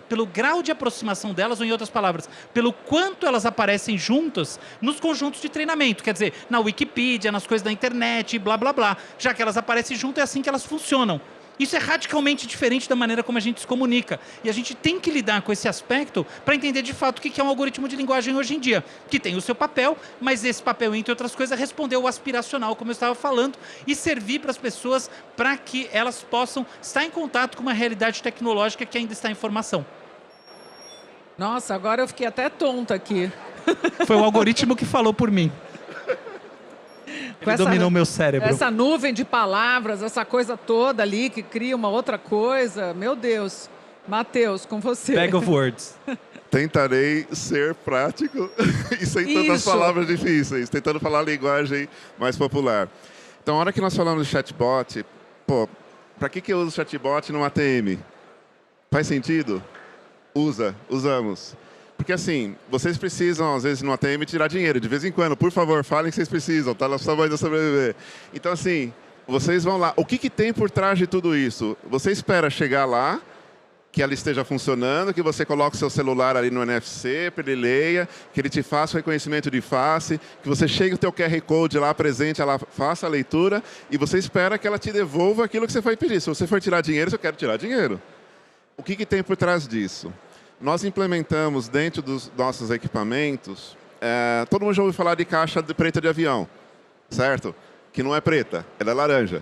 pelo grau de aproximação delas, ou em outras palavras, pelo quanto elas aparecem juntas nos conjuntos de treinamento. Quer dizer, na Wikipedia, nas coisas da internet, blá, blá, blá. Já que elas aparecem juntas, é assim que elas funcionam. Isso é radicalmente diferente da maneira como a gente se comunica. E a gente tem que lidar com esse aspecto para entender de fato o que é um algoritmo de linguagem hoje em dia. Que tem o seu papel, mas esse papel, entre outras coisas, é responder ao aspiracional, como eu estava falando, e servir para as pessoas para que elas possam estar em contato com uma realidade tecnológica que ainda está em formação. Nossa, agora eu fiquei até tonta aqui. Foi o algoritmo que falou por mim. Ele dominou meu cérebro. Essa nuvem de palavras, essa coisa toda ali que cria uma outra coisa. Meu Deus. Matheus, com você. Bag of Words. Tentarei ser prático e sem tantas palavras difíceis, tentando falar a linguagem mais popular. Então, a hora que nós falamos de chatbot, para que eu uso chatbot no ATM? Faz sentido? Usamos. Porque assim, vocês precisam, às vezes, no ATM, tirar dinheiro. De vez em quando, por favor, falem que vocês precisam, tá? Nós estamos ainda sobreviver. Então, assim, vocês vão lá. O que tem por trás de tudo isso? Você espera chegar lá, que ela esteja funcionando, que você coloque o seu celular ali no NFC, para ele leia, que ele te faça o reconhecimento de face, que você chegue o teu QR Code lá presente, ela faça a leitura, e você espera que ela te devolva aquilo que você foi pedir. Se você for tirar dinheiro, eu quero tirar dinheiro. O que tem por trás disso? Nós implementamos dentro dos nossos equipamentos, todo mundo já ouviu falar de caixa preta de avião, certo? Que não é preta, ela é laranja.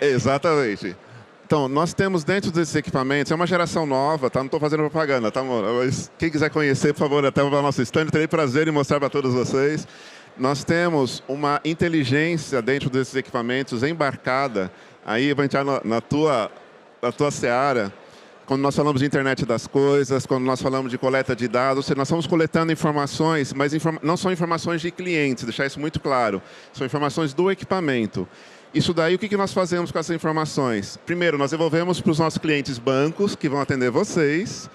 Exatamente. Então, nós temos dentro desses equipamentos, é uma geração nova, tá? Não estou fazendo propaganda, tá, amor? Mas quem quiser conhecer, por favor, até o nosso stand, terei prazer em mostrar para todos vocês. Nós temos uma inteligência dentro desses equipamentos embarcada, aí vai entrar na tua seara. Quando nós falamos de internet das coisas, quando nós falamos de coleta de dados, nós estamos coletando informações, mas não são informações de clientes, deixar isso muito claro. São informações do equipamento. Isso daí, o que nós fazemos com essas informações? Primeiro, nós devolvemos para os nossos clientes bancos, que vão atender vocês,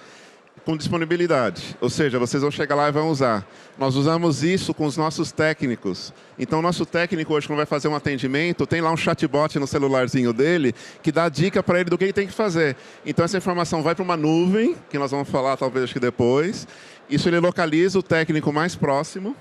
com disponibilidade. Ou seja, vocês vão chegar lá e vão usar. Nós usamos isso com os nossos técnicos. Então, o nosso técnico hoje, quando vai fazer um atendimento, tem lá um chatbot no celularzinho dele, que dá dica para ele do que ele tem que fazer. Então, essa informação vai para uma nuvem, que nós vamos falar talvez acho que depois. Isso ele localiza o técnico mais próximo,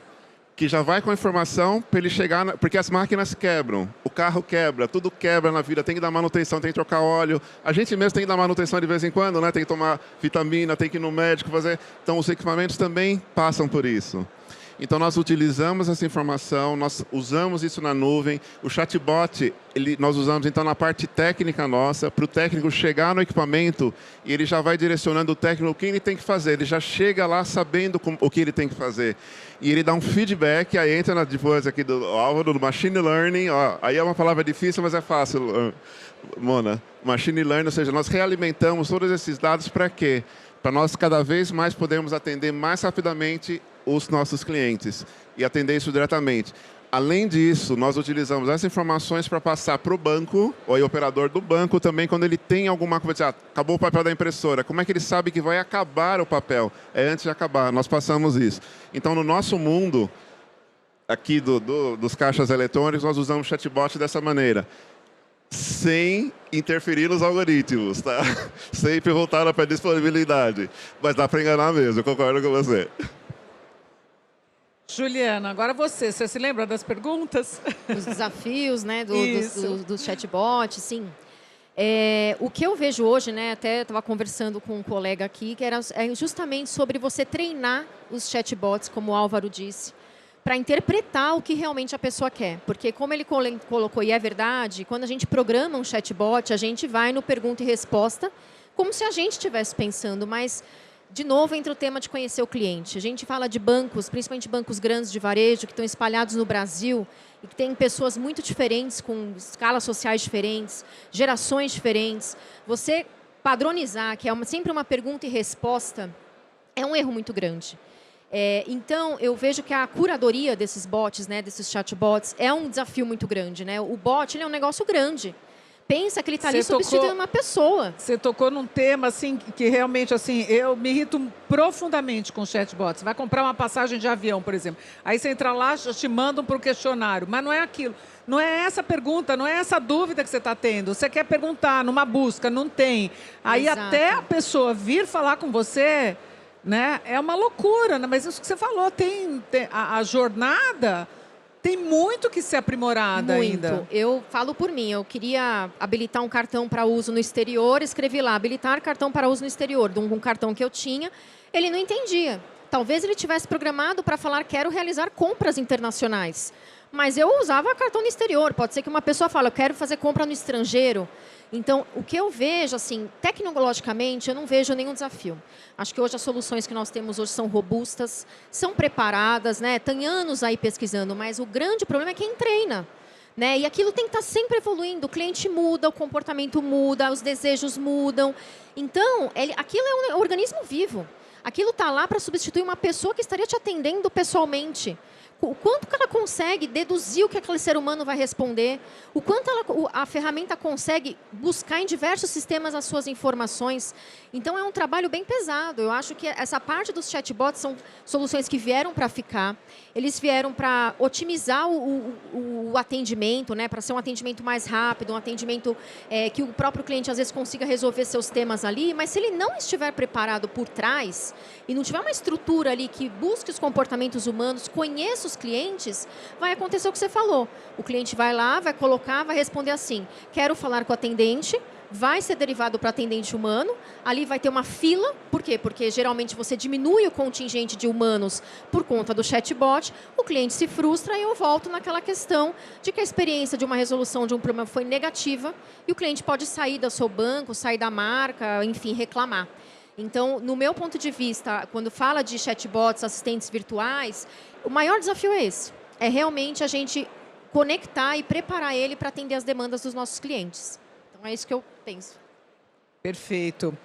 que já vai com a informação para ele chegar... Porque as máquinas quebram, o carro quebra, tudo quebra na vida, tem que dar manutenção, tem que trocar óleo. A gente mesmo tem que dar manutenção de vez em quando, né? Tem que tomar vitamina, tem que ir no médico fazer... Então, os equipamentos também passam por isso. Então, nós utilizamos essa informação, nós usamos isso na nuvem. O chatbot, nós usamos, então, na parte técnica nossa, para o técnico chegar no equipamento e ele já vai direcionando o técnico o que ele tem que fazer. Ele já chega lá sabendo o que ele tem que fazer. E ele dá um feedback, aí entra depois aqui do Álvaro, do Machine Learning. Ó, aí é uma palavra difícil, mas é fácil, Mona. Machine Learning, ou seja, nós realimentamos todos esses dados para quê? Para nós cada vez mais podermos atender mais rapidamente os nossos clientes e atender isso diretamente. Além disso, nós utilizamos essas informações para passar para o banco, ou o operador do banco também, quando ele tem alguma coisa, acabou o papel da impressora, como é que ele sabe que vai acabar o papel? É antes de acabar, nós passamos isso. Então, no nosso mundo, aqui dos caixas eletrônicos, nós usamos chatbot dessa maneira, sem interferir nos algoritmos, tá? Sempre voltaram para a disponibilidade. Mas dá para enganar mesmo, eu concordo com você. Juliana, agora você se lembra das perguntas? Os desafios, né, do chatbot, sim. O que eu vejo hoje, né, até estava conversando com um colega aqui, que era justamente sobre você treinar os chatbots, como o Álvaro disse, para interpretar o que realmente a pessoa quer. Porque, como ele colocou, e é verdade, quando a gente programa um chatbot, a gente vai no pergunta e resposta, como se a gente estivesse pensando, mas, de novo, entra o tema de conhecer o cliente. A gente fala de bancos, principalmente bancos grandes de varejo, que estão espalhados no Brasil, e que tem pessoas muito diferentes, com escalas sociais diferentes, gerações diferentes. Você padronizar, que é sempre uma pergunta e resposta, é um erro muito grande. Então, eu vejo que a curadoria desses bots, né, desses chatbots, é um desafio muito grande. Né? O bot ele é um negócio grande. Pensa que ele está ali substituindo uma pessoa. Você tocou num tema assim, que realmente assim, eu me irrito profundamente com chatbots. Você vai comprar uma passagem de avião, por exemplo. Aí você entra lá, já te mandam para o questionário. Mas não é aquilo. Não é essa pergunta, não é essa dúvida que você está tendo. Você quer perguntar numa busca, não tem. Aí Exato. Até a pessoa vir falar com você, né, é uma loucura. Né? Mas isso que você falou, a jornada... Tem muito que ser aprimorada ainda. Eu falo por mim, eu queria habilitar um cartão para uso no exterior, escrevi lá, habilitar cartão para uso no exterior, de um cartão que eu tinha, ele não entendia. Talvez ele tivesse programado para falar, quero realizar compras internacionais. Mas eu usava cartão no exterior, pode ser que uma pessoa fale, eu quero fazer compra no estrangeiro. Então, o que eu vejo, assim, tecnologicamente, eu não vejo nenhum desafio. Acho que hoje as soluções que nós temos hoje são robustas, são preparadas, né? Tem anos aí pesquisando, mas o grande problema é quem treina. Né? E aquilo tem que estar sempre evoluindo. O cliente muda, o comportamento muda, os desejos mudam. Então, aquilo é um organismo vivo. Aquilo está lá para substituir uma pessoa que estaria te atendendo pessoalmente. O quanto que ela consegue deduzir o que aquele ser humano vai responder, o quanto a ferramenta consegue buscar em diversos sistemas as suas informações. Então, é um trabalho bem pesado. Eu acho que essa parte dos chatbots são soluções que vieram para ficar. Eles vieram para otimizar o atendimento, né, para ser um atendimento mais rápido, um atendimento que o próprio cliente, às vezes, consiga resolver seus temas ali. Mas, se ele não estiver preparado por trás e não tiver uma estrutura ali que busque os comportamentos humanos, conheça os clientes, vai acontecer o que você falou. O cliente vai lá, vai colocar, vai responder assim, quero falar com o atendente, vai ser derivado para atendente humano, ali vai ter uma fila, por quê? Porque geralmente você diminui o contingente de humanos por conta do chatbot, o cliente se frustra e eu volto naquela questão de que a experiência de uma resolução de um problema foi negativa e o cliente pode sair do seu banco, sair da marca, enfim, reclamar. Então, no meu ponto de vista, quando fala de chatbots, assistentes virtuais, o maior desafio é esse. É realmente a gente conectar e preparar ele para atender as demandas dos nossos clientes. Então, é isso que eu penso. Perfeito.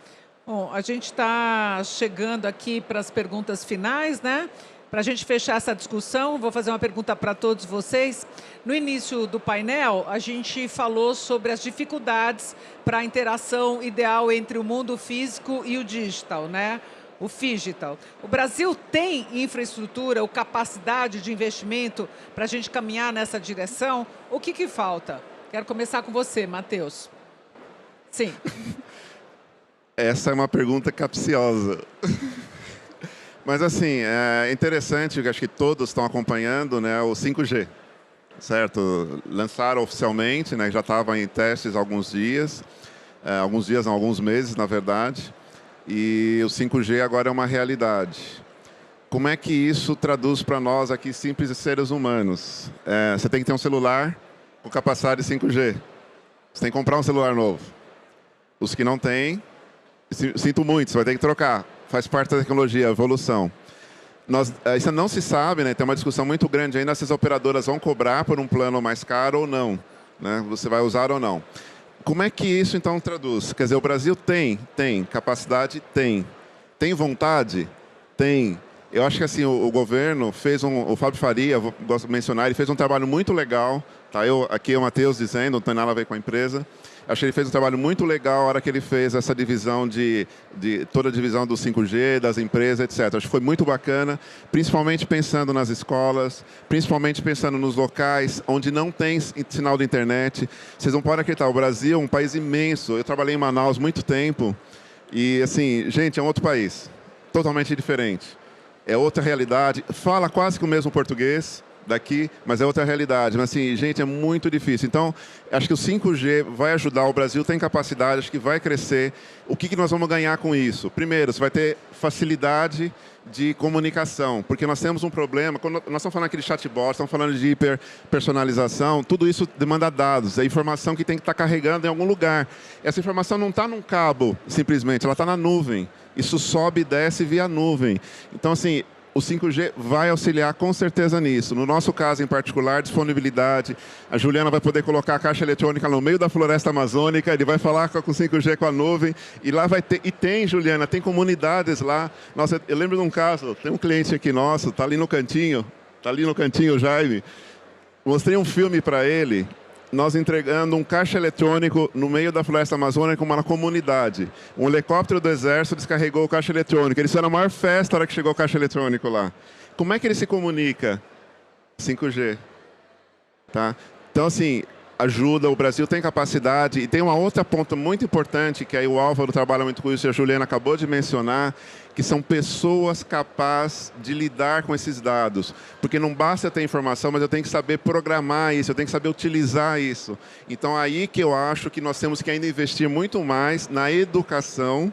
Bom, a gente está chegando aqui para as perguntas finais, né? Para a gente fechar essa discussão, vou fazer uma pergunta para todos vocês. No início do painel, a gente falou sobre as dificuldades para a interação ideal entre o mundo físico e o digital, né? O phygital. O Brasil tem infraestrutura ou capacidade de investimento para a gente caminhar nessa direção? O que falta? Quero começar com você, Matheus. Sim. Essa é uma pergunta capciosa. Mas, assim, é interessante, acho que todos estão acompanhando, né, o 5G, certo? Lançaram oficialmente, né, já estava em testes há alguns dias, alguns meses, na verdade, e o 5G agora é uma realidade. Como é que isso traduz para nós aqui, simples seres humanos? Você tem que ter um celular com capacidade de 5G. Você tem que comprar um celular novo. Os que não têm, sinto muito, você vai ter que trocar. Faz parte da tecnologia, a evolução. Isso não se sabe, né? Tem uma discussão muito grande ainda se as operadoras vão cobrar por um plano mais caro ou não. Né? Você vai usar ou não. Como é que isso, então, traduz? Quer dizer, o Brasil tem capacidade, tem vontade? Tem. Eu acho que assim, o governo fez o Fábio Faria, gosto de mencionar, ele fez um trabalho muito legal. Tá? Aqui é o Matheus dizendo, não tem nada a ver com a empresa. Acho que ele fez um trabalho muito legal a hora que ele fez essa divisão toda a divisão do 5G, das empresas, etc. Acho que foi muito bacana, principalmente pensando nas escolas, principalmente pensando nos locais onde não tem sinal de internet. Vocês não podem acreditar, o Brasil é um país imenso. Eu trabalhei em Manaus muito tempo e, assim, gente, é um outro país, totalmente diferente. É outra realidade, fala quase que o mesmo português, daqui, mas é outra realidade. Mas assim, gente, é muito difícil. Então, acho que o 5G vai ajudar, o Brasil tem capacidade, acho que vai crescer. O que nós vamos ganhar com isso? Primeiro, você vai ter facilidade de comunicação, porque nós temos um problema, quando nós estamos falando aqui de chatbot, estamos falando de hiperpersonalização, tudo isso demanda dados, é informação que tem que estar carregando em algum lugar. Essa informação não está num cabo, simplesmente, ela está na nuvem. Isso sobe e desce via nuvem. Então, assim, o 5G vai auxiliar com certeza nisso. No nosso caso em particular, disponibilidade. A Juliana vai poder colocar a caixa eletrônica no meio da floresta amazônica, ele vai falar com 5G com a nuvem, e lá vai ter, e tem, Juliana, tem comunidades lá. Nossa, eu lembro de um caso, tem um cliente aqui nosso, está ali no cantinho, o Jaime. Mostrei um filme para ele, nós entregando um caixa eletrônico no meio da floresta amazônica com uma comunidade. Um helicóptero do exército descarregou o caixa eletrônico. Eles fizeram a maior festa na hora que chegou o caixa eletrônico lá. Como é que ele se comunica? 5G. Tá? Então, assim, ajuda, o Brasil tem capacidade. E tem uma outra ponta muito importante, que aí o Álvaro trabalha muito com isso, e a Juliana acabou de mencionar, que são pessoas capazes de lidar com esses dados. Porque não basta ter informação, mas eu tenho que saber programar isso, eu tenho que saber utilizar isso. Então, aí que eu acho que nós temos que ainda investir muito mais na educação,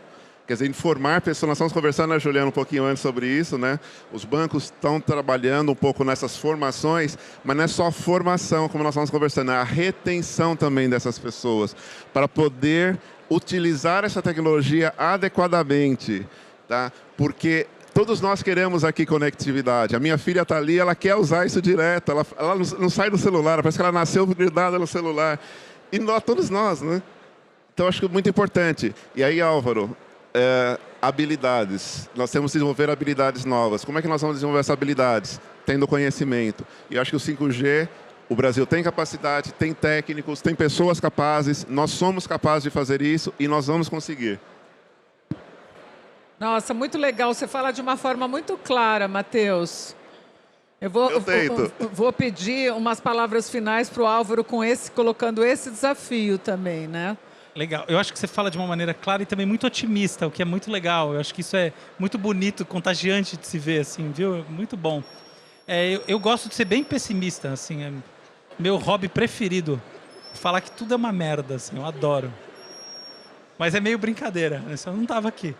quer dizer, informar pessoas. Nós estamos conversando, né, Juliana, um pouquinho antes sobre isso, né? Os bancos estão trabalhando um pouco nessas formações, mas não é só a formação, como nós estamos conversando, é a retenção também dessas pessoas, para poder utilizar essa tecnologia adequadamente. Tá? Porque todos nós queremos aqui conectividade. A minha filha está ali, ela quer usar isso direto. Ela não sai do celular, parece que ela nasceu grudada no celular. E todos nós, né? Então, acho que é muito importante. E aí, Álvaro, habilidades. Nós temos que desenvolver habilidades novas. Como é que nós vamos desenvolver essas habilidades? Tendo conhecimento. E eu acho que o 5G, o Brasil tem capacidade, tem técnicos, tem pessoas capazes. Nós somos capazes de fazer isso e nós vamos conseguir. Nossa, muito legal. Você fala de uma forma muito clara, Matheus. Eu vou pedir umas palavras finais para o Álvaro colocando esse desafio também, né? Legal. Eu acho que você fala de uma maneira clara e também muito otimista, o que é muito legal. Eu acho que isso é muito bonito, contagiante de se ver, assim, viu? Muito bom. Eu gosto de ser bem pessimista, assim, é meu hobby preferido. Falar que tudo é uma merda, assim, eu adoro. Mas é meio brincadeira, né? Eu não estava aqui.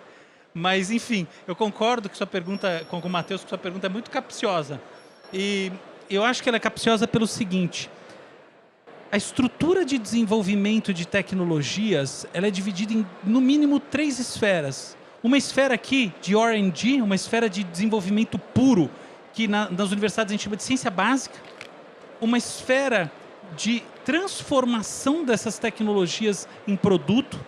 Mas, enfim, eu concordo com sua pergunta, com o Matheus, que sua pergunta é muito capciosa. E eu acho que ela é capciosa pelo seguinte: a estrutura de desenvolvimento de tecnologias, ela é dividida em, no mínimo, 3 esferas. Uma esfera aqui de R&D, uma esfera de desenvolvimento puro, que nas universidades a gente chama de ciência básica. Uma esfera de transformação dessas tecnologias em produto.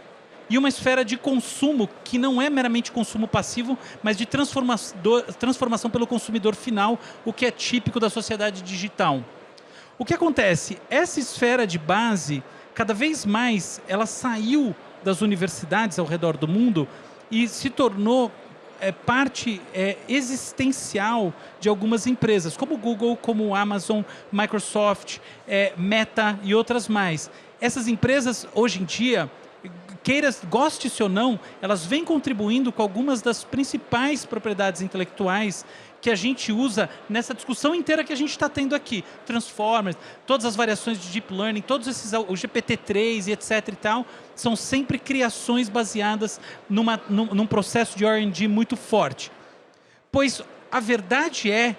E uma esfera de consumo, que não é meramente consumo passivo, mas de transformação pelo consumidor final, o que é típico da sociedade digital. O que acontece? Essa esfera de base, cada vez mais, ela saiu das universidades ao redor do mundo e se tornou parte existencial de algumas empresas, como o Google, como o Amazon, Microsoft, Meta e outras mais. Essas empresas, hoje em dia, goste-se ou não, elas vêm contribuindo com algumas das principais propriedades intelectuais que a gente usa nessa discussão inteira que a gente está tendo aqui. Transformers, todas as variações de Deep Learning, todos esses, o GPT-3 e etc. e tal, são sempre criações baseadas num processo de R&D muito forte. Pois a verdade é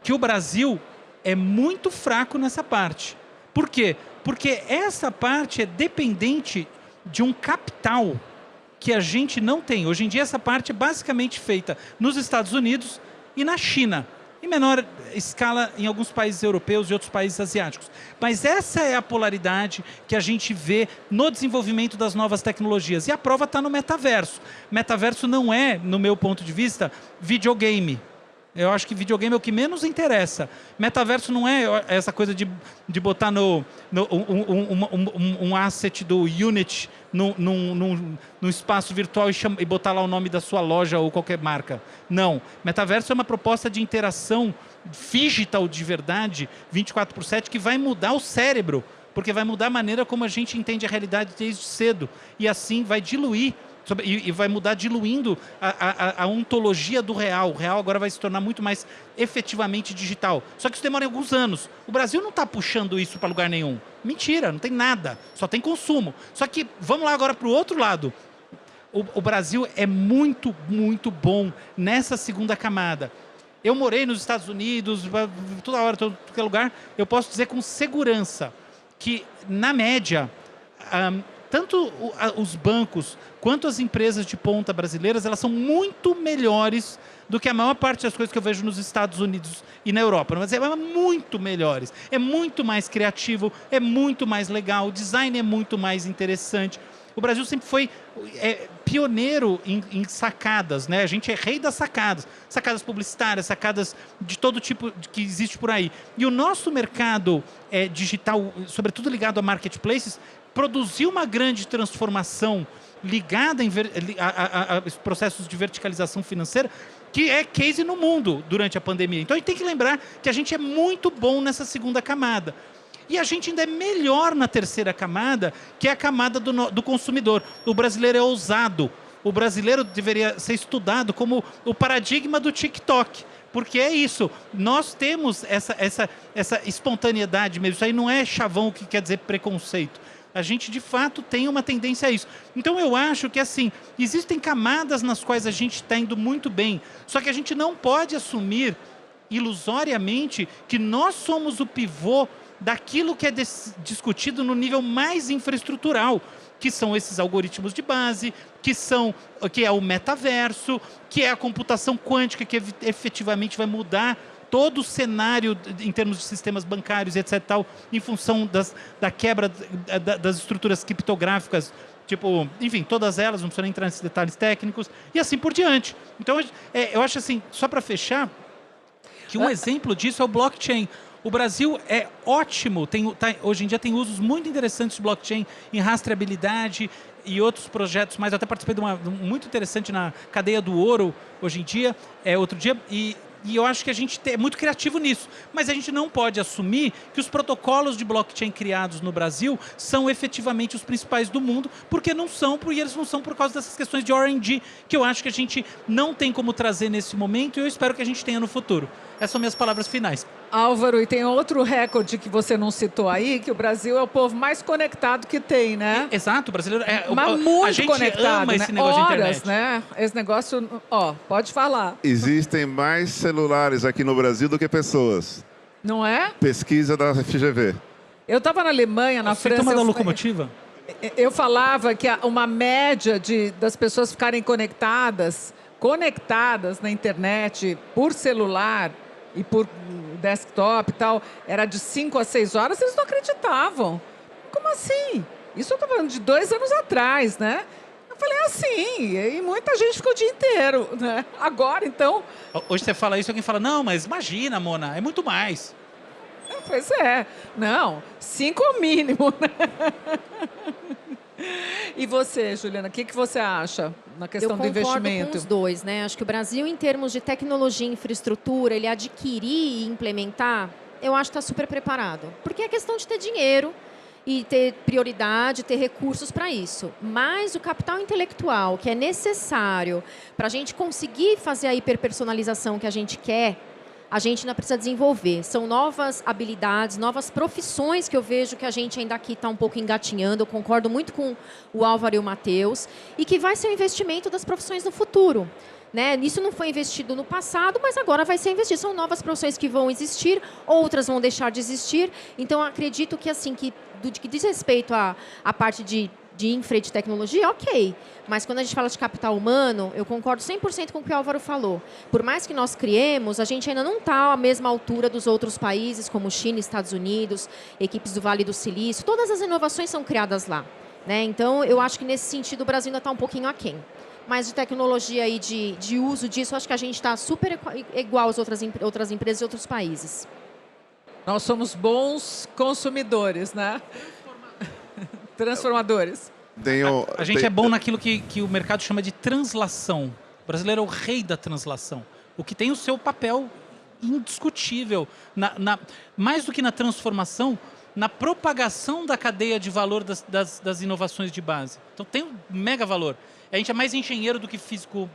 que o Brasil é muito fraco nessa parte. Por quê? Porque essa parte é dependente de um capital que a gente não tem. Hoje em dia, essa parte é basicamente feita nos Estados Unidos e na China, em menor escala em alguns países europeus e outros países asiáticos. Mas essa é a polaridade que a gente vê no desenvolvimento das novas tecnologias. E a prova está no metaverso. Metaverso não é, no meu ponto de vista, videogame. Eu acho que videogame é o que menos interessa. Metaverso não é essa coisa de botar um asset do Unity num espaço virtual e botar lá o nome da sua loja ou qualquer marca. Não. Metaverso é uma proposta de interação digital de verdade, 24/7, que vai mudar o cérebro, porque vai mudar a maneira como a gente entende a realidade desde cedo. E assim vai diluir E vai mudar diluindo a ontologia do real. O real agora vai se tornar muito mais efetivamente digital. Só que isso demora alguns anos. O Brasil não está puxando isso para lugar nenhum. Mentira, não tem nada. Só tem consumo. Só que vamos lá agora para o outro lado. O Brasil é muito, muito bom nessa segunda camada. Eu morei nos Estados Unidos, toda hora, todo lugar. Eu posso dizer com segurança que, na média, tanto os bancos quanto as empresas de ponta brasileiras, elas são muito melhores do que a maior parte das coisas que eu vejo nos Estados Unidos e na Europa. Mas é muito melhores. É muito mais criativo, é muito mais legal, o design é muito mais interessante. O Brasil sempre foi pioneiro em sacadas, né? A gente é rei das sacadas. Sacadas publicitárias, sacadas de todo tipo que existe por aí. E o nosso mercado digital, sobretudo ligado a marketplaces, produziu uma grande transformação ligada a processos de verticalização financeira, que é case no mundo durante a pandemia. Então a gente tem que lembrar que a gente é muito bom nessa segunda camada. E a gente ainda é melhor na terceira camada, que é a camada do consumidor. O brasileiro é ousado. O brasileiro deveria ser estudado como o paradigma do TikTok. Porque é isso. Nós temos essa espontaneidade mesmo. Isso aí não é chavão, o que quer dizer preconceito. A gente, de fato, tem uma tendência a isso. Então, eu acho que, assim, existem camadas nas quais a gente está indo muito bem. Só que a gente não pode assumir, ilusoriamente, que nós somos o pivô daquilo que é discutido no nível mais infraestrutural, que são esses algoritmos de base, que é o metaverso, que é a computação quântica, que efetivamente vai mudar todo o cenário em termos de sistemas bancários, etc., tal, em função da quebra das estruturas criptográficas, tipo, enfim, todas elas, não precisa nem entrar nesses detalhes técnicos, e assim por diante. Então, eu acho assim, só para fechar, que um exemplo disso é o blockchain. O Brasil é ótimo, hoje em dia tem usos muito interessantes de blockchain em rastreabilidade e outros projetos, mas eu até participei de muito interessante na cadeia do ouro, hoje em dia, outro dia, e eu acho que a gente é muito criativo nisso, mas a gente não pode assumir que os protocolos de blockchain criados no Brasil são efetivamente os principais do mundo, porque não são, porque eles não são por causa dessas questões de R&D, que eu acho que a gente não tem como trazer nesse momento e eu espero que a gente tenha no futuro. Essas são minhas palavras finais. Álvaro, e tem outro recorde que você não citou aí, que o Brasil é o povo mais conectado que tem, né? Exato, o brasileiro Mas muito a gente conectado, ama né? esse negócio Horas, de internet. né? Esse negócio, pode falar. Existem mais celulares aqui no Brasil do que pessoas. Não é? Pesquisa da FGV. Eu estava na Alemanha, na Você França. toma da locomotiva? Eu falava que uma média das pessoas ficarem conectadas na internet por celular e por desktop e tal, era de 5 a 6 horas, eles não acreditavam. Como assim? Isso eu estou falando de 2 anos atrás, né? Eu falei assim, e muita gente ficou o dia inteiro, né? Agora, então... Hoje você fala isso, alguém fala, não, mas imagina, Mona, é muito mais. Pois é. Não, 5 é o mínimo, né? E você, Juliana, o que você acha na questão do investimento? Eu concordo com os dois, né? Acho que o Brasil, em termos de tecnologia e infraestrutura, ele adquirir e implementar, eu acho que está super preparado. Porque é questão de ter dinheiro e ter prioridade, ter recursos para isso. Mas o capital intelectual que é necessário para a gente conseguir fazer a hiperpersonalização que a gente quer, a gente ainda precisa desenvolver. São novas habilidades, novas profissões que eu vejo que a gente ainda aqui está um pouco engatinhando. Eu concordo muito com o Álvaro e o Matheus. E que vai ser o investimento das profissões no futuro. Né? Isso não foi investido no passado, mas agora vai ser investido. São novas profissões que vão existir, outras vão deixar de existir. Então, acredito que, assim, que diz respeito à parte de infra e de tecnologia, ok. Mas quando a gente fala de capital humano, eu concordo 100% com o que o Álvaro falou. Por mais que nós criemos, a gente ainda não está à mesma altura dos outros países, como China, Estados Unidos, equipes do Vale do Silício. Todas as inovações são criadas lá. Né? Então, eu acho que nesse sentido o Brasil ainda está um pouquinho aquém. Mas de tecnologia e de uso disso, acho que a gente está super igual às outras empresas e outros países. Nós somos bons consumidores, né? Transformadores. A gente é bom naquilo que o mercado chama de translação. O brasileiro é o rei da translação. O que tem o seu papel indiscutível. Mais do que na transformação, na propagação da cadeia de valor das inovações de base. Então tem um mega valor. A gente é mais engenheiro do que físico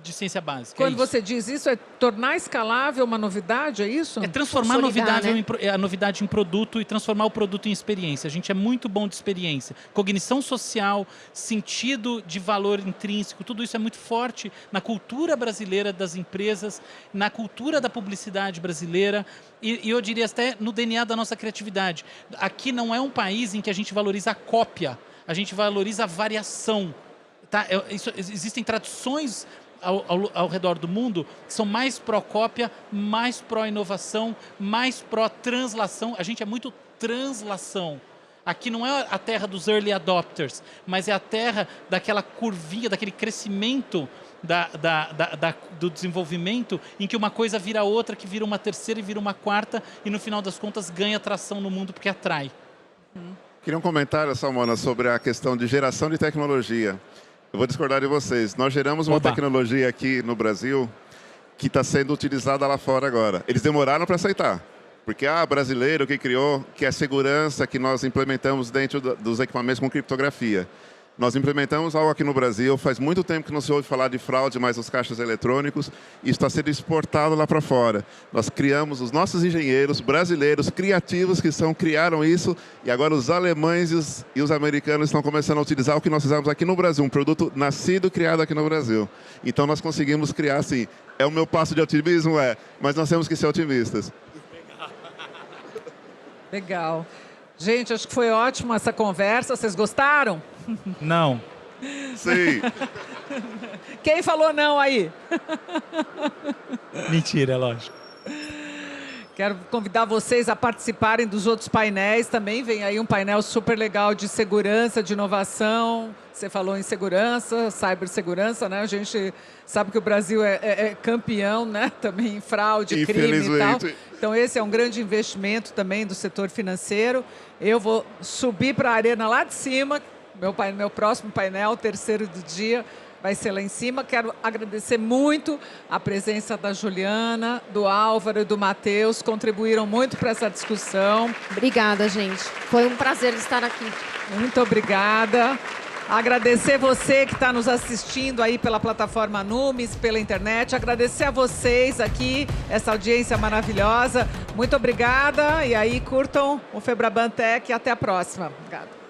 de ciência básica. Quando você diz isso, é tornar escalável uma novidade, é isso? É transformar a novidade né? em produto e transformar o produto em experiência. A gente é muito bom de experiência. Cognição social, sentido de valor intrínseco, tudo isso é muito forte na cultura brasileira das empresas, na cultura da publicidade brasileira e eu diria até no DNA da nossa criatividade. Aqui não é um país em que a gente valoriza a cópia, a gente valoriza a variação. Tá? Existem tradições ao redor do mundo que são mais pró-cópia, mais pró-inovação, mais pró-translação. A gente é muito translação. Aqui não é a terra dos early adopters, mas é a terra daquela curvinha, daquele crescimento do desenvolvimento em que uma coisa vira outra, que vira uma terceira e vira uma quarta e no final das contas ganha atração no mundo porque atrai. Queria um comentário, Salmona, sobre a questão de geração de tecnologia. Eu vou discordar de vocês. Nós geramos uma tecnologia aqui no Brasil que está sendo utilizada lá fora agora. Eles demoraram para aceitar. Porque, brasileiro que criou, que é a segurança que nós implementamos dentro dos equipamentos com criptografia. Nós implementamos algo aqui no Brasil, faz muito tempo que não se ouve falar de fraude mais nos caixas eletrônicos, e isso está sendo exportado lá para fora. Nós criamos os nossos engenheiros brasileiros, criativos, que criaram isso, e agora os alemães e os americanos estão começando a utilizar o que nós fizemos aqui no Brasil, um produto nascido e criado aqui no Brasil. Então nós conseguimos criar assim. É o meu passo de otimismo? Mas nós temos que ser otimistas. Legal. Gente, acho que foi ótima essa conversa. Vocês gostaram? Não. Sim. Quem falou não aí? Mentira, é lógico. Quero convidar vocês a participarem dos outros painéis também. Vem aí um painel super legal de segurança, de inovação. Você falou em segurança, cibersegurança, né? A gente sabe que o Brasil é campeão, né? Também em fraude, crime e tal. Então esse é um grande investimento também do setor financeiro. Eu vou subir para a arena lá de cima. Meu próximo painel, o terceiro do dia, vai ser lá em cima. Quero agradecer muito a presença da Juliana, do Álvaro e do Matheus. Contribuíram muito para essa discussão. Obrigada, gente. Foi um prazer estar aqui. Muito obrigada. Agradecer você que está nos assistindo aí pela plataforma Numis, pela internet. Agradecer a vocês aqui, essa audiência maravilhosa. Muito obrigada. E aí, curtam o Febraban Tech. Até a próxima. Obrigada.